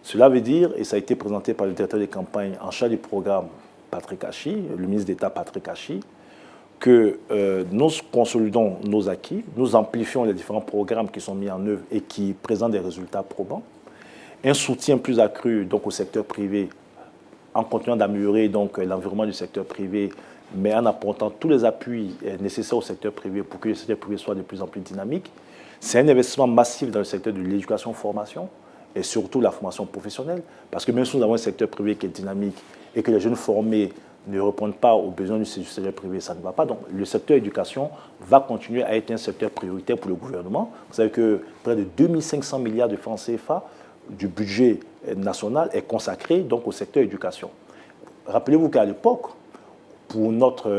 Cela veut dire, et ça a été présenté par le directeur des campagnes en charge du programme, Patrick Hachi, le ministre d'État Patrick Hachi, que nous consolidons nos acquis, nous amplifions les différents programmes qui sont mis en œuvre et qui présentent des résultats probants, un soutien plus accru au secteur privé en continuant d'améliorer l'environnement du secteur privé, mais en apportant tous les appuis nécessaires au secteur privé pour que le secteur privé soit de plus en plus dynamique. C'est un investissement massif dans le secteur de l'éducation-formation et surtout la formation professionnelle, parce que même si nous avons un secteur privé qui est dynamique et que les jeunes formés ne répondent pas aux besoins du secteur privé, ça ne va pas. Donc le secteur éducation va continuer à être un secteur prioritaire pour le gouvernement. Vous savez que près de 2500 milliards de francs CFA du budget national est consacré au secteur éducation. Rappelez-vous qu'à l'époque, pour notre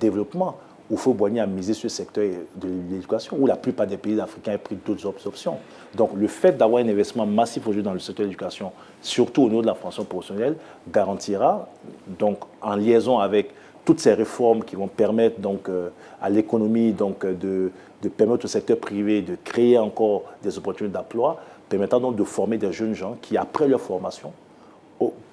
développement, Houphouët-Boigny a misé sur le secteur de l'éducation, où la plupart des pays africains ont pris d'autres options. Donc le fait d'avoir un investissement massif aujourd'hui dans le secteur de l'éducation, surtout au niveau de la formation professionnelle, garantira, en liaison avec toutes ces réformes qui vont permettre à l'économie de permettre au secteur privé de créer encore des opportunités d'emploi, permettant de former des jeunes gens qui, après leur formation,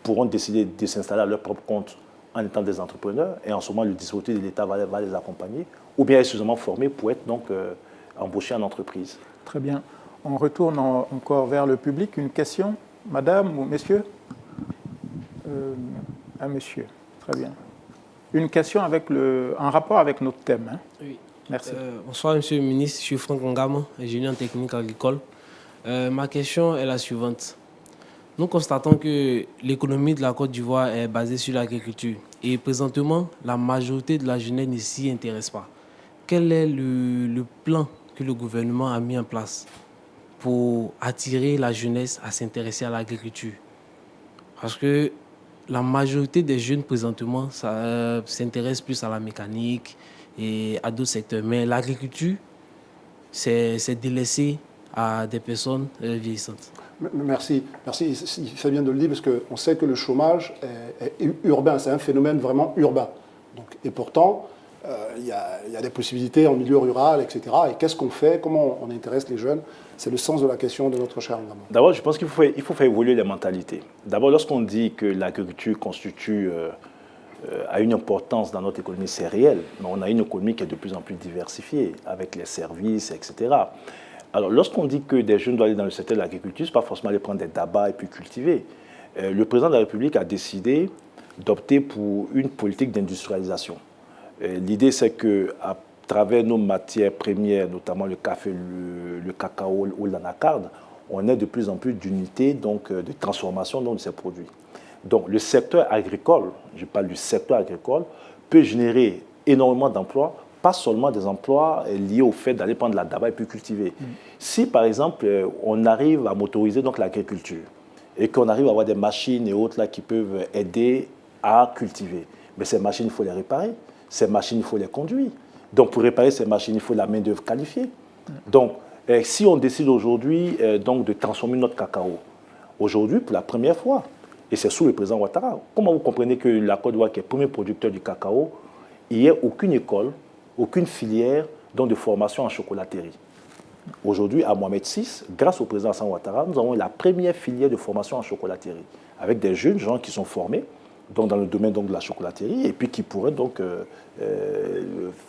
pourront décider de s'installer à leur propre compte en étant des entrepreneurs, et en ce moment, le dispositif de l'État va les accompagner, ou bien être suffisamment formés pour être donc embauchés en entreprise. Très bien. On retourne encore vers le public. Une question, madame ou monsieur? Un monsieur, très bien. Une question en rapport avec notre thème. Hein? Oui. Merci. Bonsoir, monsieur le ministre. Je suis Franck Ngama, ingénieur en technique agricole. Ma question est la suivante. Nous constatons que l'économie de la Côte d'Ivoire est basée sur l'agriculture. Et présentement, la majorité de la jeunesse ne s'y intéresse pas. Quel est le plan que le gouvernement a mis en place pour attirer la jeunesse à s'intéresser à l'agriculture? Parce que la majorité des jeunes présentement s'intéressent plus à la mécanique et à d'autres secteurs. Mais l'agriculture, c'est délaissé à des personnes vieillissantes. Merci. Il fait bien de le dire parce qu'on sait que le chômage est urbain, c'est un phénomène vraiment urbain. Donc, et pourtant, il y a des possibilités en milieu rural, etc. Et qu'est-ce qu'on fait? Comment on intéresse les jeunes? C'est le sens de la question de notre cher Ngama. D'abord, je pense qu'il faut faire évoluer les mentalités. D'abord, lorsqu'on dit que l'agriculture constitue a une importance dans notre économie, c'est réel. Mais on a une économie qui est de plus en plus diversifiée, avec les services, etc. Alors, lorsqu'on dit que des jeunes doivent aller dans le secteur de l'agriculture, ce n'est pas forcément aller prendre des tabacs et puis cultiver. Le président de la République a décidé d'opter pour une politique d'industrialisation. L'idée, c'est qu'à travers nos matières premières, notamment le café, le cacao ou l'anacarde, on ait de plus en plus d'unités de transformation de ces produits. Donc, le secteur agricole, je parle du secteur agricole, peut générer énormément d'emplois, pas seulement des emplois liés au fait d'aller prendre la tabac et puis cultiver. Si, par exemple, on arrive à motoriser l'agriculture et qu'on arrive à avoir des machines et autres là, qui peuvent aider à cultiver, mais ces machines, il faut les réparer. Ces machines, il faut les conduire. Donc, pour réparer ces machines, il faut la main-d'œuvre qualifiée. Donc, si on décide aujourd'hui de transformer notre cacao, aujourd'hui, pour la première fois, et c'est sous le président Ouattara, comment vous comprenez que la Côte d'Ivoire, qui est le premier producteur du cacao, il n'y ait aucune école, aucune filière de formation en chocolaterie? Aujourd'hui, à Mohamed VI, grâce au président Hassan Ouattara, nous avons la première filière de formation en chocolaterie, avec des jeunes gens qui sont formés dans le domaine de la chocolaterie, et puis qui pourraient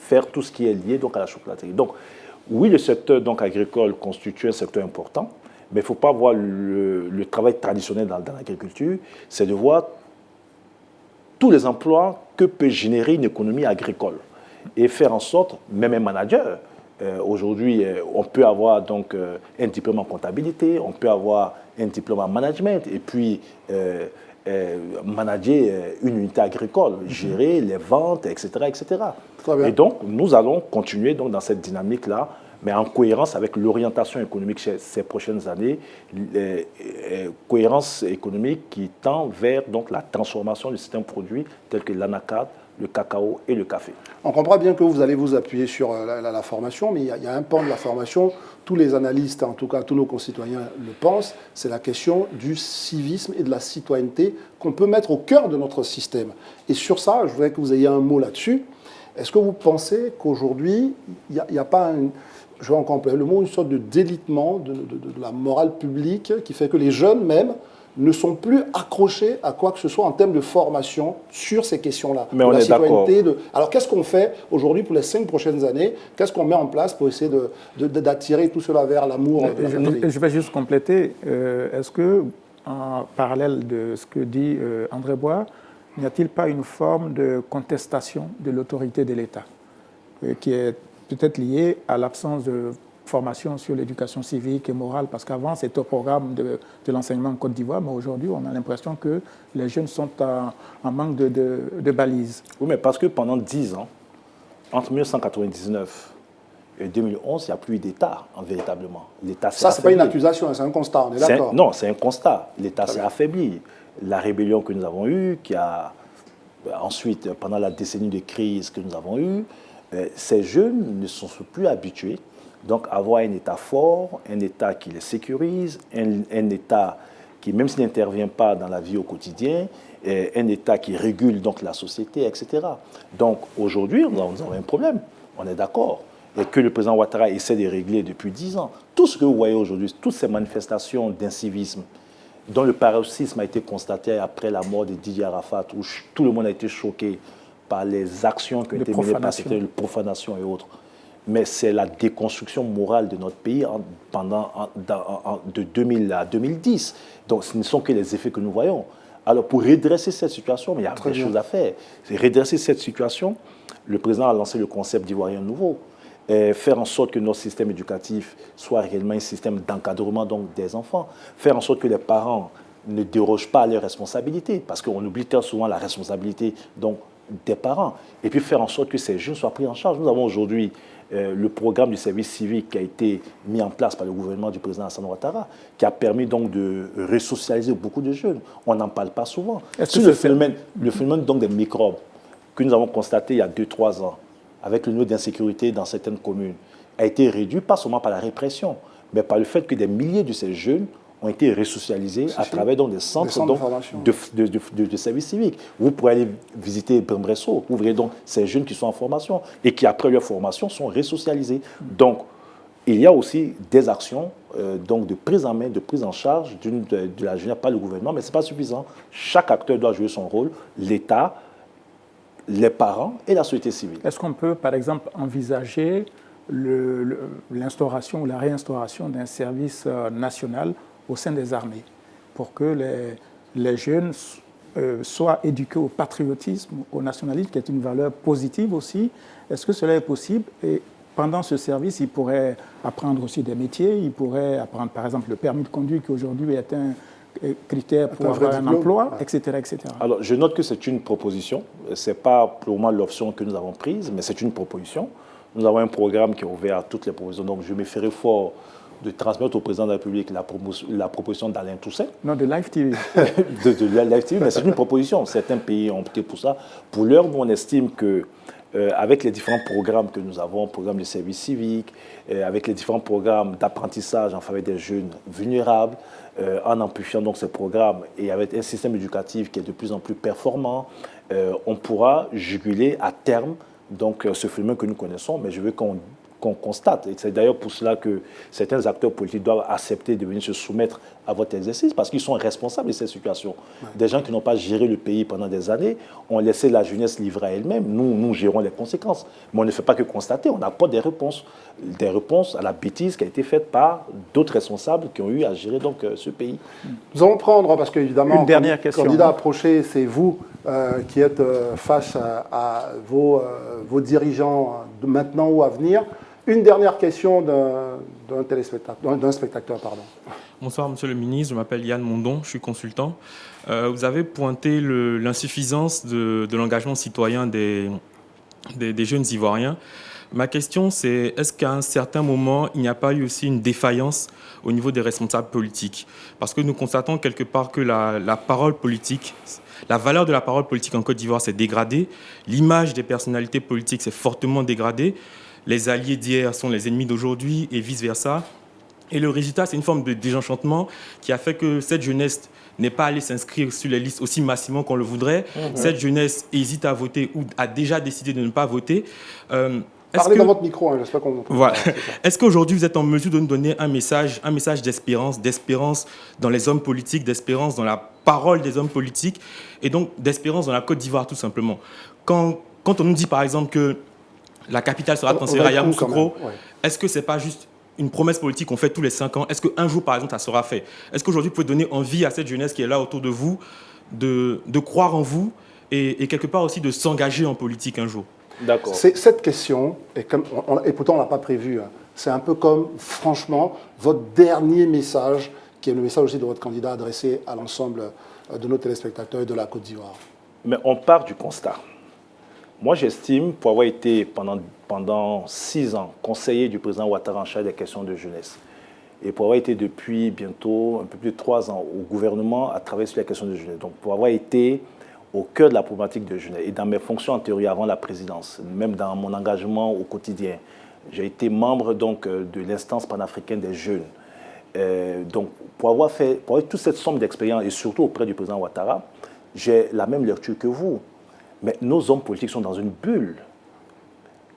faire tout ce qui est lié à la chocolaterie. Donc, oui, le secteur agricole constitue un secteur important, mais il ne faut pas voir le travail traditionnel dans l'agriculture, c'est de voir tous les emplois que peut générer une économie agricole et faire en sorte, même un manager, aujourd'hui, on peut avoir un diplôme en comptabilité, on peut avoir un diplôme en management, et puis manager une unité agricole, gérer les ventes, etc. etc. Et donc, nous allons continuer dans cette dynamique-là, mais en cohérence avec l'orientation économique ces prochaines années, cohérence économique qui tend vers la transformation de certains produits tels que l'anacarde, le cacao et le café. On comprend bien que vous allez vous appuyer sur la formation, mais il y a un pan de la formation, tous les analystes, en tout cas tous nos concitoyens le pensent, c'est la question du civisme et de la citoyenneté qu'on peut mettre au cœur de notre système. Et sur ça, je voudrais que vous ayez un mot là-dessus. Est-ce que vous pensez qu'aujourd'hui, il n'y a pas je vais encore employer le mot, une sorte de délitement de la morale publique qui fait que les jeunes même ne sont plus accrochés à quoi que ce soit en termes de formation sur ces questions-là. Mais on est d'accord. Alors, qu'est-ce qu'on fait aujourd'hui pour les 5 prochaines années? Qu'est-ce qu'on met en place pour essayer d'attirer tout cela vers l'amour? Je vais juste compléter. Est-ce que, en parallèle de ce que dit André Bois, n'y a-t-il pas une forme de contestation de l'autorité de l'État qui est peut-être liée à l'absence de formation sur l'éducation civique et morale, parce qu'avant, c'était au programme de l'enseignement en Côte d'Ivoire, mais aujourd'hui, on a l'impression que les jeunes sont en manque de balises. Oui, mais parce que pendant 10 ans, entre 1999 et 2011, il n'y a plus eu d'État, véritablement. L'État s'est affaibli. Ça, ce n'est pas une accusation, c'est un constat, on est d'accord? Non, c'est un constat. L'État s'est affaibli. La rébellion que nous avons eue, qui a ensuite, pendant la décennie de crise que nous avons eue, ces jeunes ne sont plus habitués. Donc, avoir un État fort, un État qui les sécurise, un État qui, même s'il n'intervient pas dans la vie au quotidien, un État qui régule la société, etc. Donc, aujourd'hui, nous avons un problème, on est d'accord, et que le président Ouattara essaie de régler depuis 10 ans. Tout ce que vous voyez aujourd'hui, toutes ces manifestations d'incivisme, dont le paroxysme a été constaté après la mort de Didier Arafat, où tout le monde a été choqué par les actions qui ont été menées par certaines, de profanation et autres. Mais c'est la déconstruction morale de notre pays de 2000 à 2010. Donc ce ne sont que les effets que nous voyons. Alors pour redresser cette situation, il y a des choses à faire. Redresser cette situation, le président a lancé le concept d'Ivoirien nouveau. Faire en sorte que notre système éducatif soit réellement un système d'encadrement des enfants. Faire en sorte que les parents ne dérogent pas à leurs responsabilités, parce qu'on oublie très souvent la responsabilité des parents. Et puis faire en sorte que ces jeunes soient pris en charge. Nous avons aujourd'hui le programme du service civique qui a été mis en place par le gouvernement du président Alassane Ouattara, qui a permis donc de resocialiser beaucoup de jeunes. On n'en parle pas souvent. Le phénomène des microbes que nous avons constaté il y a 2-3 ans, avec le niveau d'insécurité dans certaines communes, a été réduit pas seulement par la répression, mais par le fait que des milliers de ces jeunes ont été resocialisés à travers des centres de services civiques. Vous pourrez aller visiter Brembresso, vous verrez donc ces jeunes qui sont en formation et qui, après leur formation, sont resocialisés. Donc, il y a aussi des actions de prise en main, de prise en charge de la jeunesse par le gouvernement, mais ce n'est pas suffisant. Chaque acteur doit jouer son rôle, l'État, les parents et la société civile. Est-ce qu'on peut, par exemple, envisager l'instauration ou la réinstauration d'un service national au sein des armées pour que les jeunes soient éduqués au patriotisme, au nationalisme, qui est une valeur positive aussi? Est-ce que cela est possible? Et pendant ce service, ils pourraient apprendre aussi des métiers, ils pourraient apprendre par exemple le permis de conduire qui aujourd'hui est un critère pour avoir un emploi, etc., etc. Alors, je note que c'est une proposition. Ce n'est pas pour moi l'option que nous avons prise, mais c'est une proposition. Nous avons un programme qui est ouvert à toutes les propositions. Donc, je me ferai fort de transmettre au président de la République la proposition d'Alain Toussaint. Non, de Live TV. de Live TV, mais c'est une proposition. Certains pays ont opté pour ça. Pour l'heure, nous, on estime que avec les différents programmes que nous avons, programmes de service civique, avec les différents programmes d'apprentissage en faveur des jeunes vulnérables, en amplifiant donc ces programmes et avec un système éducatif qui est de plus en plus performant, on pourra juguler à terme donc, ce phénomène que nous connaissons, mais je veux qu'on constate. Et c'est d'ailleurs pour cela que certains acteurs politiques doivent accepter de venir se soumettre à votre exercice parce qu'ils sont responsables de cette situation. Ouais. Des gens qui n'ont pas géré le pays pendant des années ont laissé la jeunesse livrée à elle-même. Nous gérons les conséquences. Mais on ne fait pas que constater, on apporte des réponses à la bêtise qui a été faite par d'autres responsables qui ont eu à gérer donc, ce pays. Nous allons prendre, parce qu'évidemment, une dernière question, candidat approché, c'est vous qui êtes face à vos dirigeants de maintenant ou à venir. Une dernière question d'un spectateur. Bonsoir, Monsieur le ministre. Je m'appelle Yann Mondon, je suis consultant. Vous avez pointé l'insuffisance de l'engagement citoyen des jeunes Ivoiriens. Ma question, c'est est-ce qu'à un certain moment, il n'y a pas eu aussi une défaillance au niveau des responsables politiques? Parce que nous constatons quelque part que la parole politique, la valeur de la parole politique en Côte d'Ivoire s'est dégradée. L'image des personnalités politiques s'est fortement dégradée. Les alliés d'hier sont les ennemis d'aujourd'hui et vice-versa. Et le résultat, c'est une forme de désenchantement qui a fait que cette jeunesse n'est pas allée s'inscrire sur les listes aussi massivement qu'on le voudrait. Cette jeunesse hésite à voter ou a déjà décidé de ne pas voter. Parlez dans votre micro, hein, j'espère qu'on vous entend. Voilà. Est-ce qu'aujourd'hui, vous êtes en mesure de nous donner un message d'espérance dans les hommes politiques, d'espérance dans la parole des hommes politiques et donc d'espérance dans la Côte d'Ivoire, tout simplement? Quand on nous dit, par exemple, que la capitale sera transférée à Yamoussoukro, est-ce que ce n'est pas juste une promesse politique qu'on fait tous les 5 ans? Est-ce qu'un jour, par exemple, ça sera fait? Est-ce qu'aujourd'hui, vous pouvez donner envie à cette jeunesse qui est là autour de vous de croire en vous et quelque part aussi de s'engager en politique un jour? D'accord. Cette question, et pourtant on ne l'a pas prévu, hein, c'est un peu comme, franchement, votre dernier message, qui est le message aussi de votre candidat adressé à l'ensemble de nos téléspectateurs et de la Côte d'Ivoire. Mais on part du constat. Moi, j'estime, pour avoir été pendant 6 ans conseiller du président Ouattara en charge des questions de jeunesse, et pour avoir été depuis bientôt un peu plus de 3 ans au gouvernement à travailler sur les questions de jeunesse, donc pour avoir été au cœur de la problématique de jeunesse, et dans mes fonctions antérieures avant la présidence, même dans mon engagement au quotidien, j'ai été membre donc, de l'instance panafricaine des jeunes. Donc, pour avoir toute cette somme d'expérience, et surtout auprès du président Ouattara, j'ai la même lecture que vous. Mais nos hommes politiques sont dans une bulle.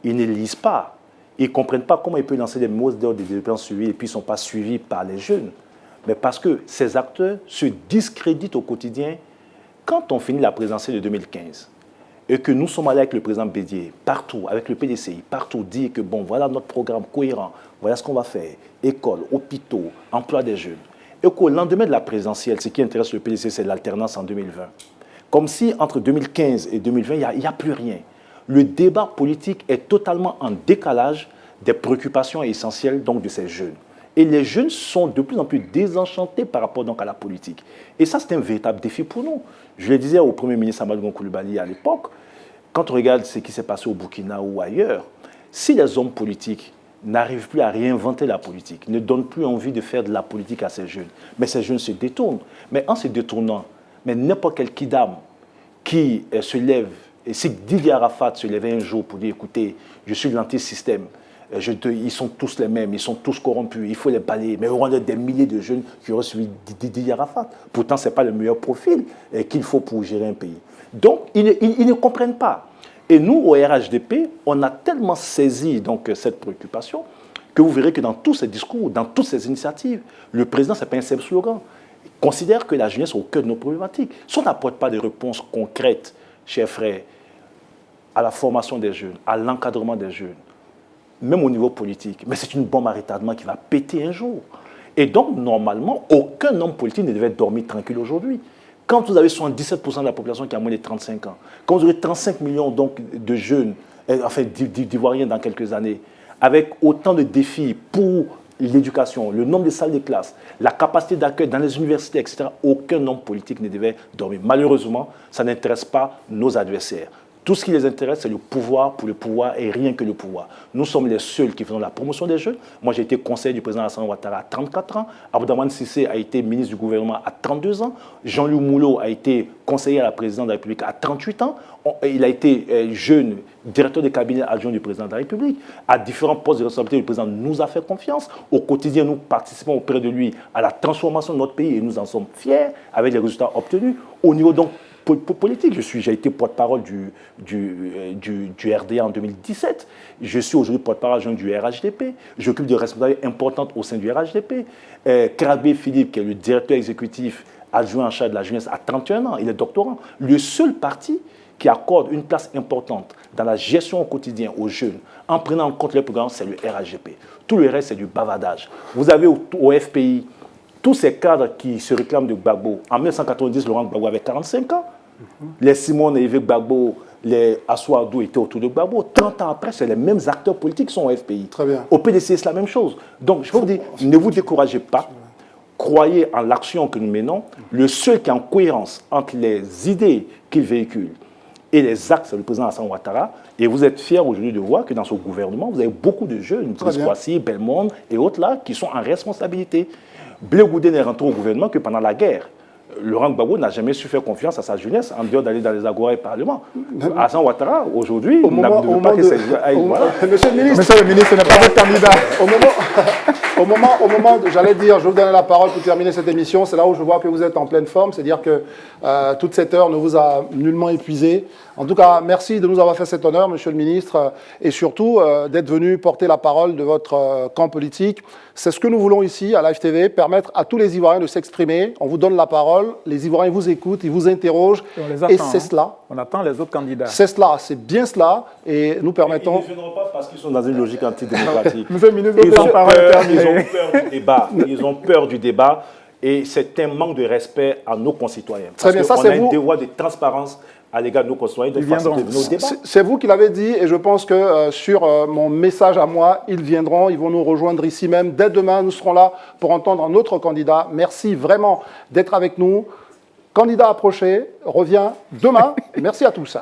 Ils ne lisent pas. Ils ne comprennent pas comment ils peuvent lancer des mots d'ordre de développement suivis et puis ils ne sont pas suivis par les jeunes. mais parce que ces acteurs se discréditent au quotidien. Quand on finit la présidentielle de 2015 et que nous sommes allés avec le président Bédier, partout, avec le PDCI, partout, dire que bon, voilà notre programme cohérent, voilà ce qu'on va faire, école, hôpitaux, emploi des jeunes. Et qu'au lendemain de la présidentielle, ce qui intéresse le PDCI, c'est l'alternance en 2020. Comme si entre 2015 et 2020, il n'y a plus rien. Le débat politique est totalement en décalage des préoccupations essentielles donc, de ces jeunes. Et les jeunes sont de plus en plus désenchantés par rapport donc, à la politique. Et ça, c'est un véritable défi pour nous. Je le disais au Premier ministre Amadou Gon Coulibaly à l'époque, quand on regarde ce qui s'est passé au Burkina ou ailleurs, si les hommes politiques n'arrivent plus à réinventer la politique, ne donnent plus envie de faire de la politique à ces jeunes, mais ces jeunes se détournent. Mais en se détournant, mais n'importe quel kidam qui se lève, et si Didier Arafat se levait un jour pour dire, écoutez, je suis l'anti-système, ils sont tous les mêmes, ils sont tous corrompus, il faut les balayer. Mais il y aura des milliers de jeunes qui auraient suivi Didier Arafat. Pourtant, ce n'est pas le meilleur profil qu'il faut pour gérer un pays. Donc, ils ne comprennent pas. Et nous, au RHDP, on a tellement saisi donc, cette préoccupation que vous verrez que dans tous ces discours, dans toutes ces initiatives, le président, ce n'est pas un simple slogan. Il considère que la jeunesse est au cœur de nos problématiques. Si on n'apporte pas de réponses concrètes, chers frères, à la formation des jeunes, à l'encadrement des jeunes, même au niveau politique, mais c'est une bombe à retardement qui va péter un jour. Et donc, normalement, aucun homme politique ne devait dormir tranquille aujourd'hui. Quand vous avez 77% de la population qui a moins de 35 ans, quand vous aurez 35 millions donc, de jeunes, enfin d'Ivoiriens dans quelques années, avec autant de défis pour l'éducation, le nombre de salles de classe, la capacité d'accueil dans les universités, etc., aucun homme politique ne devait dormir. Malheureusement, ça n'intéresse pas nos adversaires. Tout ce qui les intéresse, c'est le pouvoir pour le pouvoir et rien que le pouvoir. Nous sommes les seuls qui faisons la promotion des jeunes. Moi, j'ai été conseiller du président Alassane Ouattara à 34 ans. Abdourahmane Cissé a été ministre du gouvernement à 32 ans. Jean-Louis Moulot a été conseiller à la présidente de la République à 38 ans. Il a été jeune directeur de cabinet adjoint du président de la République. À différents postes de responsabilité, le président nous a fait confiance. Au quotidien, nous participons auprès de lui à la transformation de notre pays et nous en sommes fiers avec les résultats obtenus. Au niveau donc politique, j'ai été porte-parole du RDA en 2017. Je suis aujourd'hui porte-parole du RHDP. J'occupe de responsabilités importantes au sein du RHDP. Krabé Philippe, qui est le directeur exécutif adjoint en charge de la jeunesse, a 31 ans. Il est doctorant. Le seul parti qui accorde une place importante dans la gestion au quotidien aux jeunes, en prenant en compte les programmes, c'est le RHDP. Tout le reste, c'est du bavardage. Vous avez au FPI tous ces cadres qui se réclament de Gbagbo. En 1990, Laurent Gbagbo avait 45 ans. Les Simone et Yves Gbagbo, les Assouadou étaient autour de Gbagbo. 30 ans après, c'est les mêmes acteurs politiques qui sont au FPI. Très bien. Au PDC, c'est la même chose. Donc, je veux vous dire, ne vous découragez pas. Croyez en l'action que nous menons. Le seul qui est en cohérence entre les idées qu'il véhicule et les actes, c'est le président Alassane Ouattara. Et vous êtes fiers aujourd'hui de voir que dans ce gouvernement, vous avez beaucoup de jeunes, Kwasi, Belmonde et autres là, qui sont en responsabilité. Blé Goudé n'est rentré au gouvernement que pendant la guerre. Laurent Gbagbo n'a jamais su faire confiance à sa jeunesse en dehors d'aller dans les agora et parlements. Alassane Ouattara, aujourd'hui, ne veut pas que ces... Voilà. Monsieur le ministre n'est pas votre candidat. Au moment, j'allais dire, je vais vous donner la parole pour terminer cette émission, c'est là où je vois que vous êtes en pleine forme, c'est-à-dire que toute cette heure ne vous a nullement épuisé. En tout cas, merci de nous avoir fait cet honneur, monsieur le ministre, et surtout d'être venu porter la parole de votre camp politique. C'est ce que nous voulons ici, à Live TV, permettre à tous les Ivoiriens de s'exprimer. On vous donne la parole, les Ivoiriens vous écoutent, ils vous interrogent, et c'est cela. On attend les autres candidats. C'est cela, c'est bien cela, et nous permettons... Ils ne viendront pas parce qu'ils sont dans une logique antidémocratique. Monsieur le ministre, ils ont peur du débat. Ils ont peur du débat. Et c'est un manque de respect à nos concitoyens. Parce qu'on a un devoir de transparence à l'égard de nos concitoyens, de faciliter nos débats. C'est vous qui l'avez dit, et je pense que sur mon message à moi, ils viendront, ils vont nous rejoindre ici même. Dès demain, nous serons là pour entendre un autre candidat. Merci vraiment d'être avec nous. Candidat approché revient demain. Merci à tous.